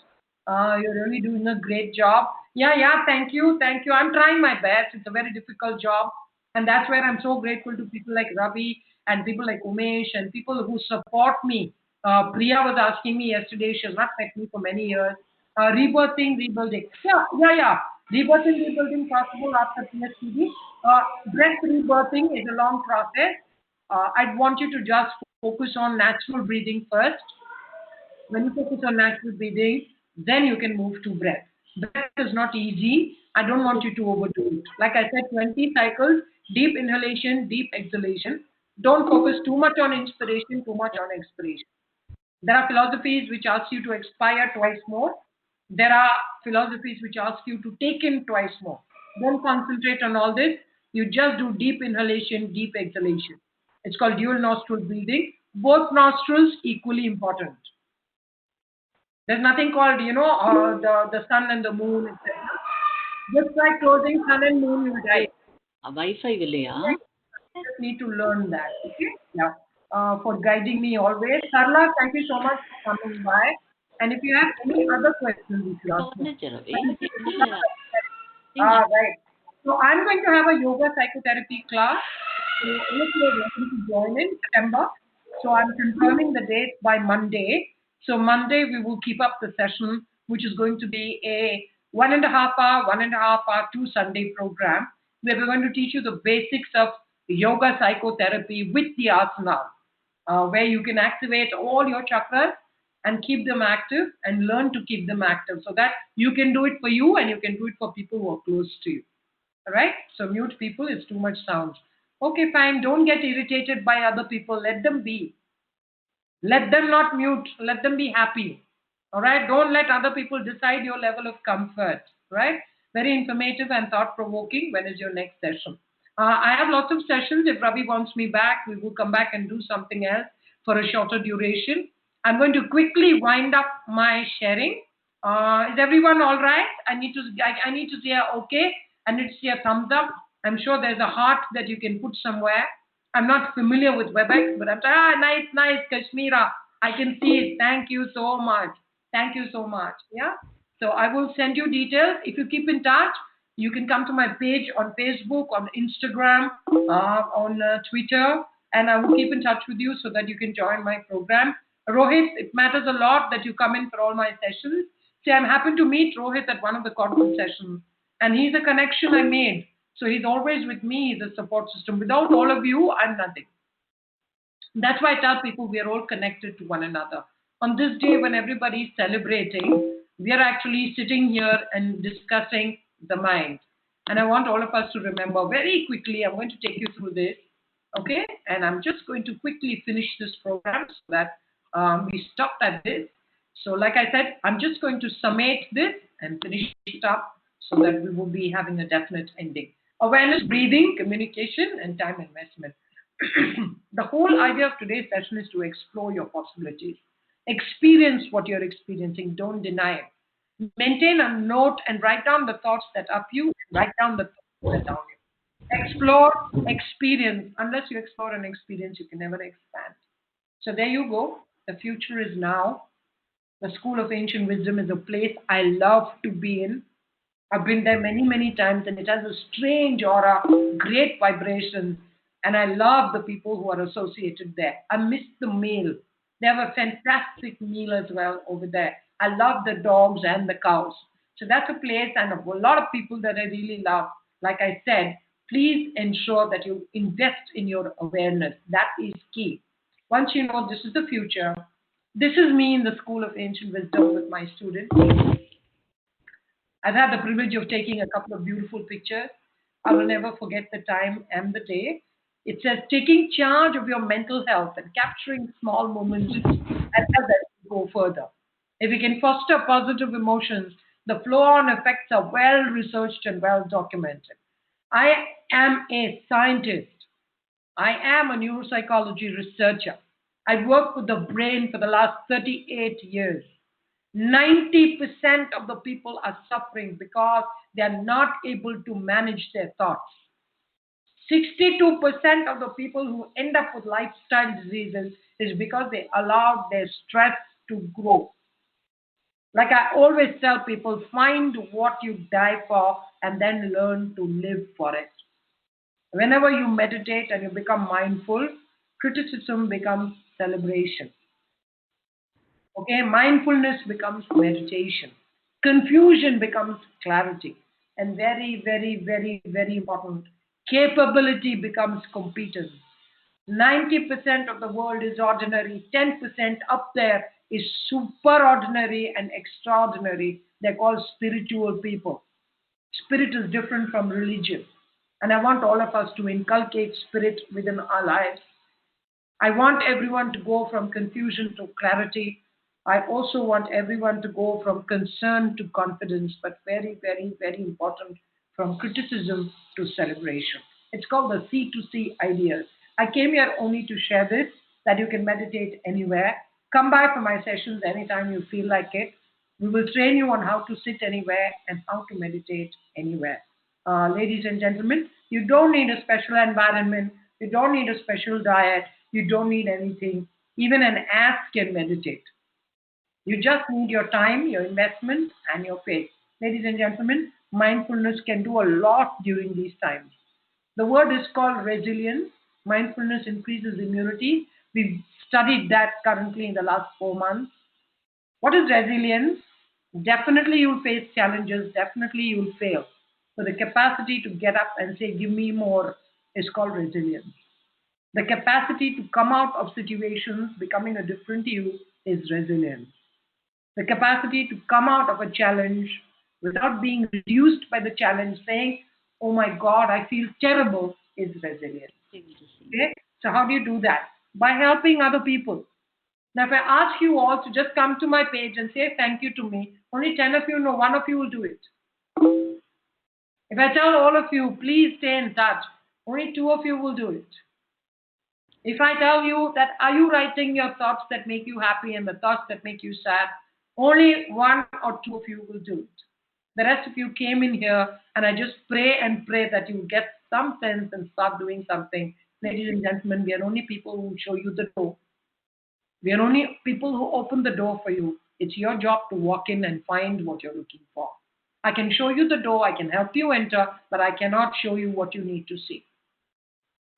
You're really doing a great job. Yeah, thank you. I'm trying my best. It's a very difficult job. And that's where I'm so grateful to people like Ravi and people like Umesh and people who support me. Priya was asking me yesterday, she has not met me for many years. Rebirthing, rebuilding. Yeah. Rebirthing, rebuilding possible after PSTD. Breath rebirthing is a long process. I'd want you to just focus on natural breathing first. When you focus on natural breathing, then you can move to breath. Breath is not easy. I don't want you to overdo it. Like I said, 20 cycles, deep inhalation, deep exhalation. Don't focus too much on inspiration, too much on expiration. There are philosophies which ask you to expire twice more. There are philosophies which ask you to take in twice more. Don't concentrate on all this. You just do deep inhalation, deep exhalation. It's called dual nostril breathing. Both nostrils equally important. There's nothing called, the sun and the moon, etc. Just by closing sun and moon, you will die. Wi-Fi villiya. You just need to learn that. Okay? Yeah. For guiding me always. Sarla, thank you so much for coming by. And if you have any other questions, you can ask me. Right. So I'm going to have a yoga psychotherapy class. So if you're welcome to join in September. So I'm confirming the date by Monday. So Monday we will keep up the session, which is going to be a 1.5 hour, 2 Sunday program, where we're going to teach you the basics of yoga psychotherapy with the asana. where you can activate all your chakras and keep them active and learn to keep them active so that you can do it for you and you can do it for people who are close to you. All right? So mute people, it's too much sound. Okay, fine. Don't get irritated by other people. Let them be. Let them not mute. Let them be happy. All right. Don't let other people decide your level of comfort. Right. Very informative and thought provoking. When is your next session? I have lots of sessions. If Ravi wants me back, we will come back and do something else for a shorter duration. I'm going to quickly wind up my sharing. Is everyone all right? I need to say okay. I need to see a thumbs up. I'm sure there's a heart that you can put somewhere. I'm not familiar with WebEx, but I'm nice, nice, Kashmira. I can see it. Thank you so much. Thank you so much. Yeah. So I will send you details. If you keep in touch, you can come to my page on Facebook, on Instagram, on Twitter, and I will keep in touch with you so that you can join my program. Rohit, it matters a lot that you come in for all my sessions. See, I'm happy to meet Rohit at one of the conference sessions, and he's a connection I made. So he's always with me, he's a support system. Without all of you, I'm nothing. That's why I tell people we are all connected to one another. On this day when everybody is celebrating, we are actually sitting here and discussing the mind. And I want all of us to remember very quickly, I'm going to take you through this, okay? And I'm just going to quickly finish this program so that we stop at this. So like I said, I'm just going to summate this and finish it up so that we will be having a definite ending. Awareness, breathing, communication, and time investment. The whole idea of today's session is to explore your possibilities. Experience what you're experiencing. Don't deny it. Maintain a note and write down the thoughts that up you, write down the thoughts that down you. Explore, experience. Unless you explore and experience, you can never expand. So there you go. The future is now. The School of Ancient Wisdom is a place I love to be in. I've been there many, many times, and it has a strange aura, great vibrations, and I love the people who are associated there. I miss the meal. They have a fantastic meal as well over there. I love the dogs and the cows. So that's a place and a lot of people that I really love. Like I said, please ensure that you invest in your awareness. That is key. Once you know this is the future, this is me in the School of Ancient Wisdom with my students. I've had the privilege of taking a couple of beautiful pictures. I will never forget the time and the day. It says, taking charge of your mental health and capturing small moments and others go further. If we can foster positive emotions, the flow-on effects are well researched and well documented. I am a scientist. I am a neuropsychology researcher. I work with the brain for the last 38 years. 90% of the people are suffering because they are not able to manage their thoughts. 62% of the people who end up with lifestyle diseases is because they allowed their stress to grow. Like I always tell people, find what you die for and then learn to live for it. Whenever you meditate and you become mindful, criticism becomes celebration. Okay, mindfulness becomes meditation. Confusion becomes clarity. And very, very, very, very important, capability becomes competence. 90% of the world is ordinary, 10% up there is superordinary and extraordinary. They're called spiritual people. Spirit is different from religion. And I want all of us to inculcate spirit within our lives. I want everyone to go from confusion to clarity. I also want everyone to go from concern to confidence, but very, very, very important, from criticism to celebration. It's called the C2C ideas. I came here only to share this, that you can meditate anywhere. Come by for my sessions anytime you feel like it. We will train you on how to sit anywhere and how to meditate anywhere. Ladies and gentlemen, you don't need a special environment. You don't need a special diet. You don't need anything. Even an ass can meditate. You just need your time, your investment, and your faith. Ladies and gentlemen, mindfulness can do a lot during these times. The word is called resilience. Mindfulness increases immunity. We've studied that currently in the last 4 months. What is resilience? Definitely you'll face challenges. Definitely you'll fail. So the capacity to get up and say, give me more, is called resilience. The capacity to come out of situations becoming a different you is resilience. The capacity to come out of a challenge without being reduced by the challenge, saying, oh my God, I feel terrible, is resilience. Okay? So, how do you do that? By helping other people. Now, if I ask you all to just come to my page and say thank you to me, only 10 of you know, one of you will do it. If I tell all of you, please stay in touch, only 2 of you will do it. If I tell you that, are you writing your thoughts that make you happy and the thoughts that make you sad, only 1 or 2 of you will do it. The rest of you came in here, and I just pray and pray that you get some sense and start doing something. Ladies and gentlemen, we are only people who show you the door. We are only people who open the door for you. It's your job to walk in and find what you're looking for. I can show you the door, I can help you enter, but I cannot show you what you need to see.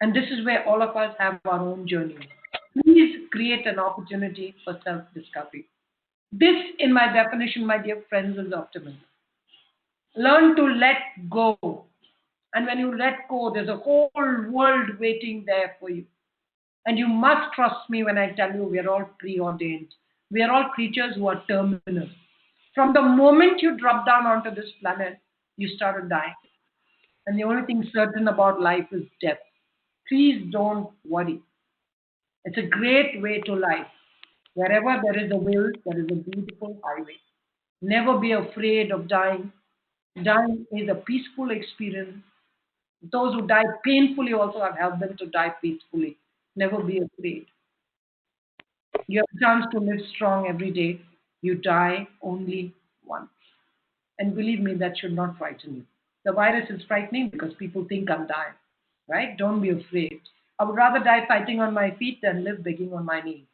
And this is where all of us have our own journey. Please create an opportunity for self-discovery. This, in my definition, my dear friends, is optimism. Learn to let go. And when you let go, there's a whole world waiting there for you. And you must trust me when I tell you we are all preordained. We are all creatures who are terminal. From the moment you drop down onto this planet, you started dying. And the only thing certain about life is death. Please don't worry. It's a great way to life. Wherever there is a will, there is a beautiful highway. Never be afraid of dying. Dying is a peaceful experience. Those who die painfully also have helped them to die peacefully. Never be afraid. You have a chance to live strong every day. You die only once. And believe me, that should not frighten you. The virus is frightening because people think I'm dying. Right? Don't be afraid. I would rather die fighting on my feet than live begging on my knees.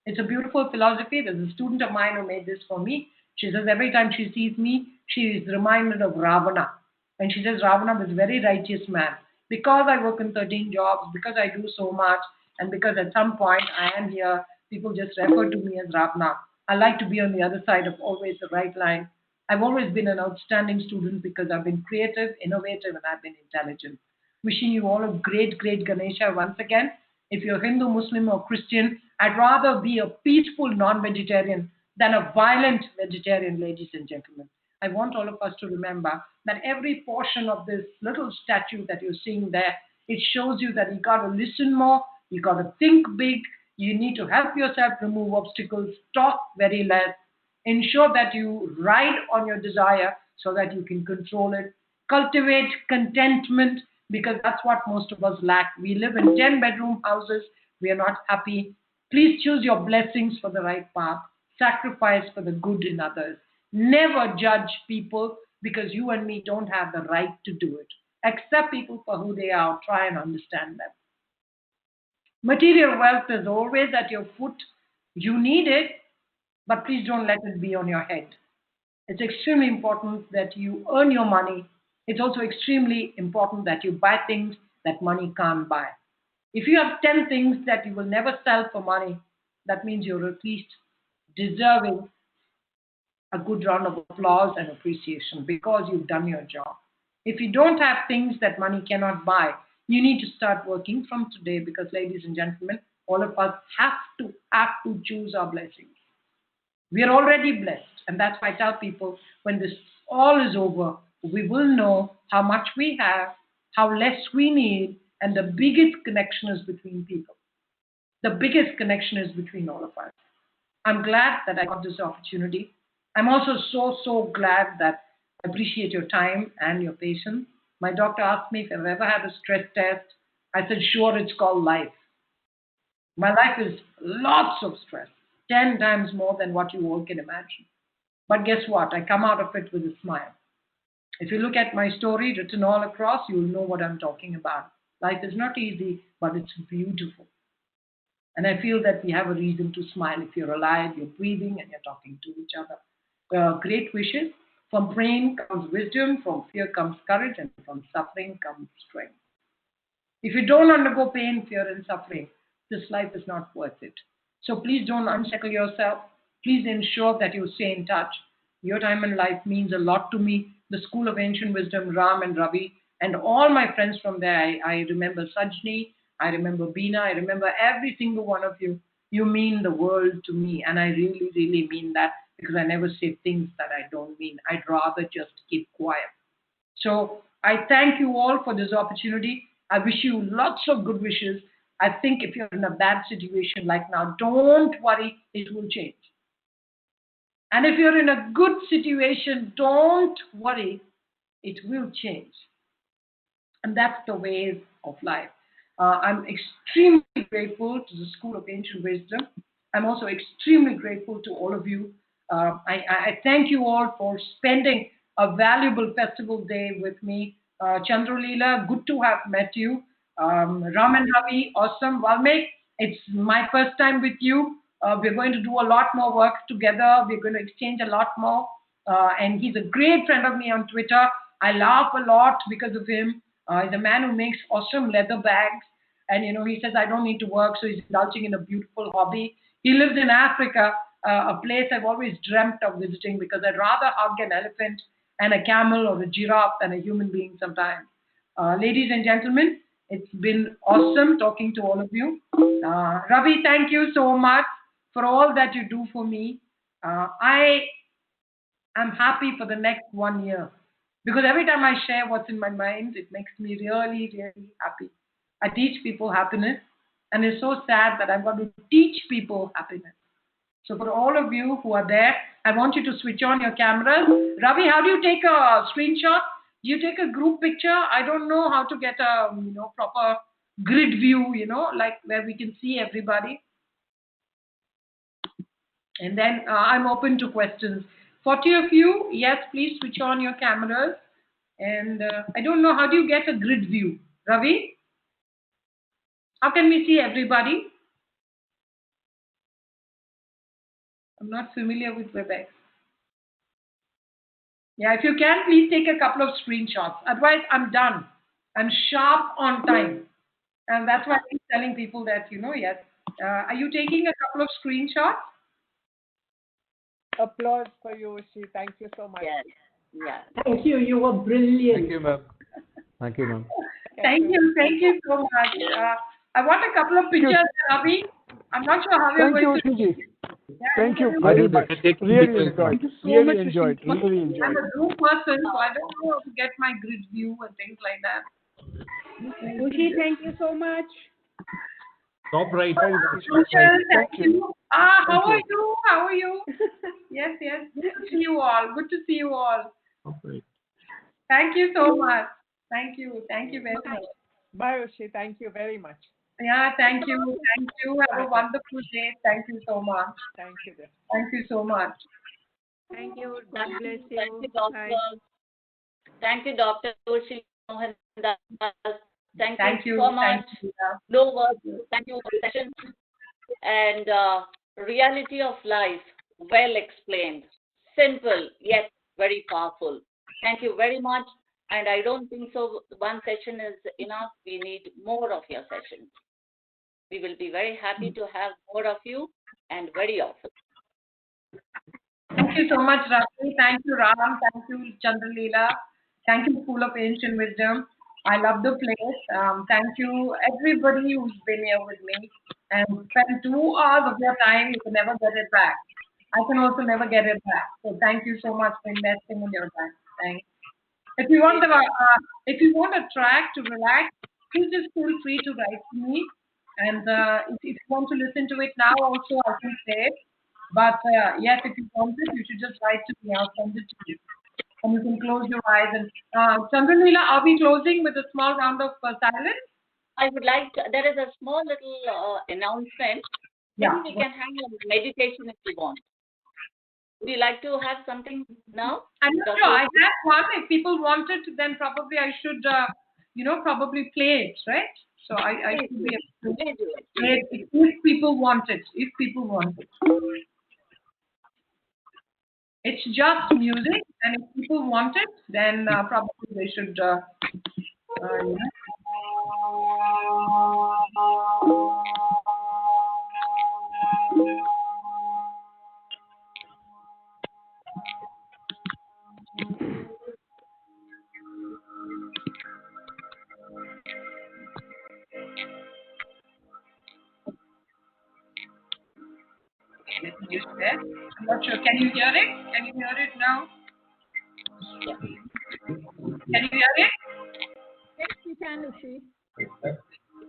It's a beautiful philosophy. There's a student of mine who made this for me. She says every time she sees me, she is reminded of Ravana. And she says Ravana was a very righteous man. Because I work in 13 jobs, because I do so much, and because at some point I am here, people just refer to me as Ravana. I like to be on the other side of always the right line. I've always been an outstanding student because I've been creative, innovative, and I've been intelligent. Wishing you all a great, great Ganesha once again. If you're Hindu, Muslim, or Christian, I'd rather be a peaceful non-vegetarian than a violent vegetarian, ladies and gentlemen. I want all of us to remember that every portion of this little statue that you're seeing there, it shows you that you got to listen more, you got to think big, you need to help yourself remove obstacles, talk very less, ensure that you ride on your desire so that you can control it, cultivate contentment, because that's what most of us lack. We live in 10-bedroom houses. We are not happy. Please choose your blessings for the right path. Sacrifice for the good in others. Never judge people because you and me don't have the right to do it. Accept people for who they are. Try and understand them. Material wealth is always at your foot. You need it, but please don't let it be on your head. It's extremely important that you earn your money. It's also extremely important that you buy things that money can't buy. If you have 10 things that you will never sell for money, that means you're at least deserving a good round of applause and appreciation because you've done your job. If you don't have things that money cannot buy, you need to start working from today because, ladies and gentlemen, all of us have to choose our blessings. We are already blessed, and that's why I tell people when this all is over, we will know how much we have, how less we need, and the biggest connection is between people. The biggest connection is between all of us. I'm glad that I got this opportunity. I'm also so glad that I appreciate your time and your patience. My doctor asked me if I've ever had a stress test. I said, sure, it's called life. My life is lots of stress, 10 times more than what you all can imagine. But guess what? I come out of it with a smile. If you look at my story written all across, you'll know what I'm talking about. Life is not easy, but it's beautiful. And I feel that we have a reason to smile. If you're alive, you're breathing, and you're talking to each other. Great wishes. From praying comes wisdom, from fear comes courage, and from suffering comes strength. If you don't undergo pain, fear, and suffering, this life is not worth it. So please don't unsettle yourself. Please ensure that you stay in touch. Your time in life means a lot to me. The School of Ancient Wisdom, Ram and Ravi, and all my friends from there. I remember Sajni, I remember Beena. I remember every single one of you. You mean the world to me. And I really, really mean that because I never say things that I don't mean. I'd rather just keep quiet. So I thank you all for this opportunity. I wish you lots of good wishes. I think if you're in a bad situation like now, don't worry, it will change. And if you're in a good situation, don't worry, it will change. And that's the ways of life. I'm extremely grateful to the School of Ancient Wisdom. I'm also extremely grateful to all of you. I thank you all for spending a valuable festival day with me. Chandraleela, good to have met you. Ram and Ravi, awesome. Valmik, it's my first time with you. We're going to do a lot more work together. We're going to exchange a lot more. And he's a great friend of me on Twitter. I laugh a lot because of him. He's a man who makes awesome leather bags. And, he says, I don't need to work, so he's indulging in a beautiful hobby. He lives in Africa, a place I've always dreamt of visiting because I'd rather hug an elephant and a camel or a giraffe than a human being sometimes. Ladies and gentlemen, it's been awesome talking to all of you. Ravi, thank you so much for all that you do for me. I am happy for the next 1 year because every time I share what's in my mind, it makes me really, really happy. I teach people happiness, and it's so sad that I've got to teach people happiness. So for all of you who are there, I want you to switch on your cameras. Ravi, how do you take a screenshot? Do you take a group picture? I don't know how to get a proper grid view, like where we can see everybody. And then I'm open to questions. 40 of you, yes, please switch on your cameras. And I don't know, how do you get a grid view? Ravi? How can we see everybody? I'm not familiar with WebEx. Yeah, if you can, please take a couple of screenshots. Otherwise, I'm done. I'm sharp on time. And that's why I'm telling people that, yes. Are you taking a couple of screenshots? Applause for you, Ushy. Thank you so much. Yes. Yeah. Thank you. You were brilliant. Thank you, ma'am. Thank you, ma'am. Thank you. Thank you so much. I want a couple of pictures, Ravi. I'm not sure how Thank we're you, going to... Ushy. Yeah, Thank you I very much. Really enjoyed. Really enjoyed. Really I'm enjoyed. a group person, so I don't know how to get my grid view and things like that. Ushy, thank you so much. Top right. Thank you. How Thank are you. you? How are you? Yes. Good to see you all. Good to see you all. Top right. Thank you so much. Thank you. Thank you very much. Bye, Ushy. Thank you very much. Yeah, thank you. Thank you. Have a wonderful day. Thank you so much. Thank you, dear. Thank you so much. Thank you. God bless you. Thank you, Doctor. Bye. Thank you, Dr. Ushy Mohandas. Thank Thank you you. so much. Thank you. Yeah. No words. Thank you for the session. And reality of life, well explained, simple yet very powerful. Thank you very much. And I don't think so. One session is enough. We need more of your sessions. We will be very happy to have more of you and very often. Thank you so much, Ravi. Thank you, Ram. Thank you, Chandraleela. Thank you, School of Ancient Wisdom. I love the place. Thank you, everybody who's been here with me and spent 2 hours of your time. You can never get it back. I can also never get it back. So thank you so much for investing in your time. Thanks. If you want a track to relax, please just feel free to write to me. And if you want to listen to it now, also I can say it. But yes, if you want it, you should just write to me. I'll send it to you. And you can close your eyes. And Chandraleela, are we closing with a small round of silence? I would like to, there is a small little announcement. Yeah. Maybe we can hang a meditation if you want. Would you like to have something now? I'm not sure. I have one. If people want it, then probably I should, probably play it, right? So I should be able to Please do it. play it if people want it. If people want it. It's just music, and if people want it, then probably they should. let me just share. I'm not sure. Can you hear it? Can you hear it now? Can you hear it? Yes, you can, Ushy.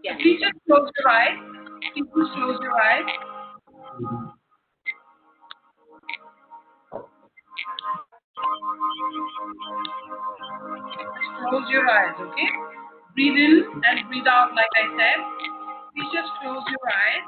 Yeah. Please just close your eyes. Please just close your eyes. Close your eyes, okay? Breathe in and breathe out, like I said. Please just close your eyes.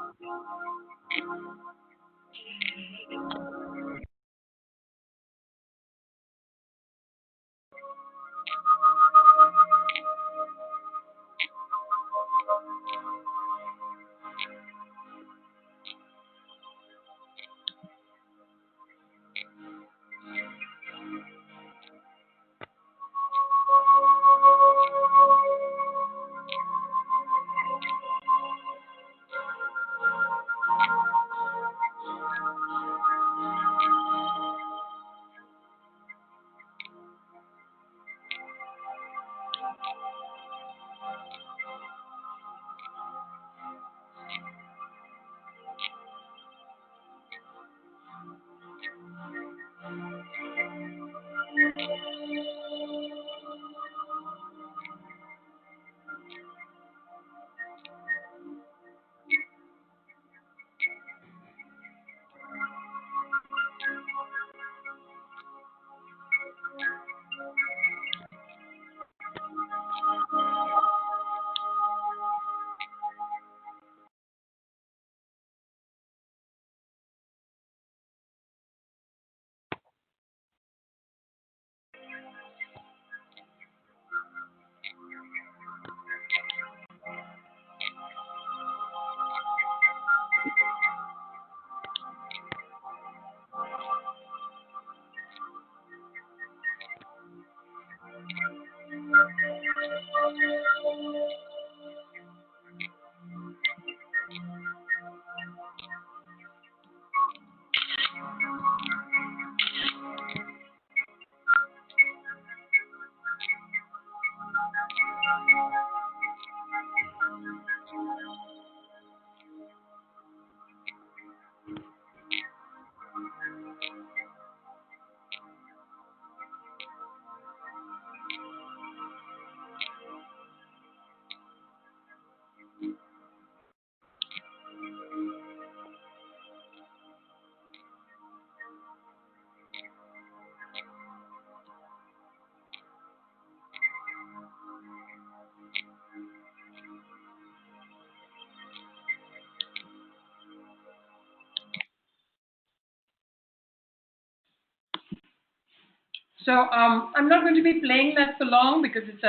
So I'm not going to be playing that for long because it's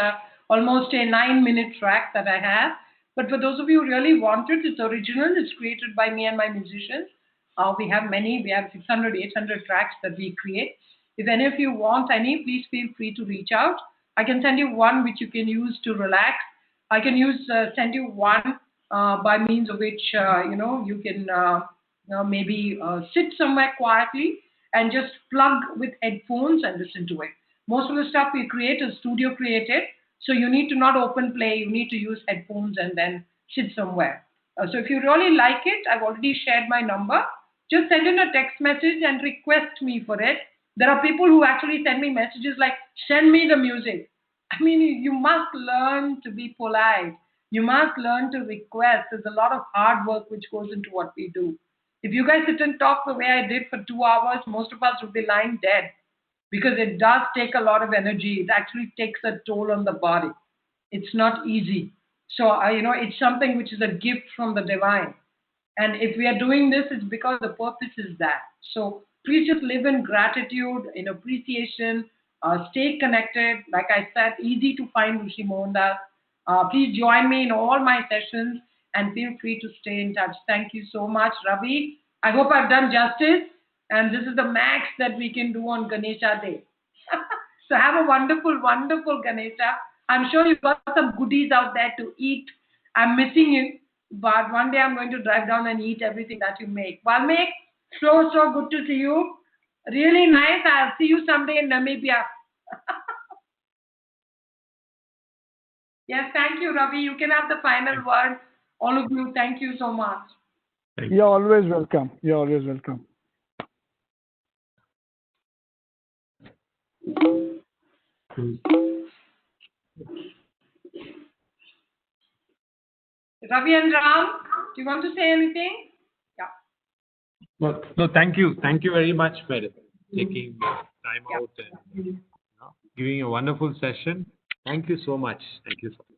almost a 9-minute track that I have. But for those of you who really want it, it's original. It's created by me and my musicians. We have many. We have 600, 800 tracks that we create. If any of you want any, please feel free to reach out. I can send you one which you can use to relax. I can send you one by means of which you can maybe sit somewhere quietly and just plug with headphones and listen to it. Most of the stuff we create is studio created, so you need to not open play, you need to use headphones and then sit somewhere. So if you really like it, I've already shared my number. Just send in a text message and request me for it. There are people who actually send me messages like, send me the music. I mean, you must learn to be polite. You must learn to request. There's a lot of hard work which goes into what we do. If you guys sit and talk the way I did for 2 hours, most of us would be lying dead because it does take a lot of energy. It actually takes a toll on the body. It's not easy. So, it's something which is a gift from the divine. And if we are doing this, it's because the purpose is that. So please just live in gratitude, in appreciation, stay connected. Like I said, easy to find Ushy Mohandas. Please join me in all my sessions and feel free to stay in touch. Thank you so much, Ravi. I hope I've done justice. And this is the max that we can do on Ganesha Day. So have a wonderful, wonderful Ganesha. I'm sure you've got some goodies out there to eat. I'm missing you, but one day I'm going to drive down and eat everything that you make. Valmik, so good to see you. Really nice. I'll see you someday in Namibia. Yes, thank you, Ravi. You can have the final word. All of you, thank you so much. You're always welcome. You're always welcome. Ravi and Ram, do you want to say anything? Yeah. No, thank you. Thank you very much for taking time out and giving a wonderful session. Thank you so much. Thank you so much.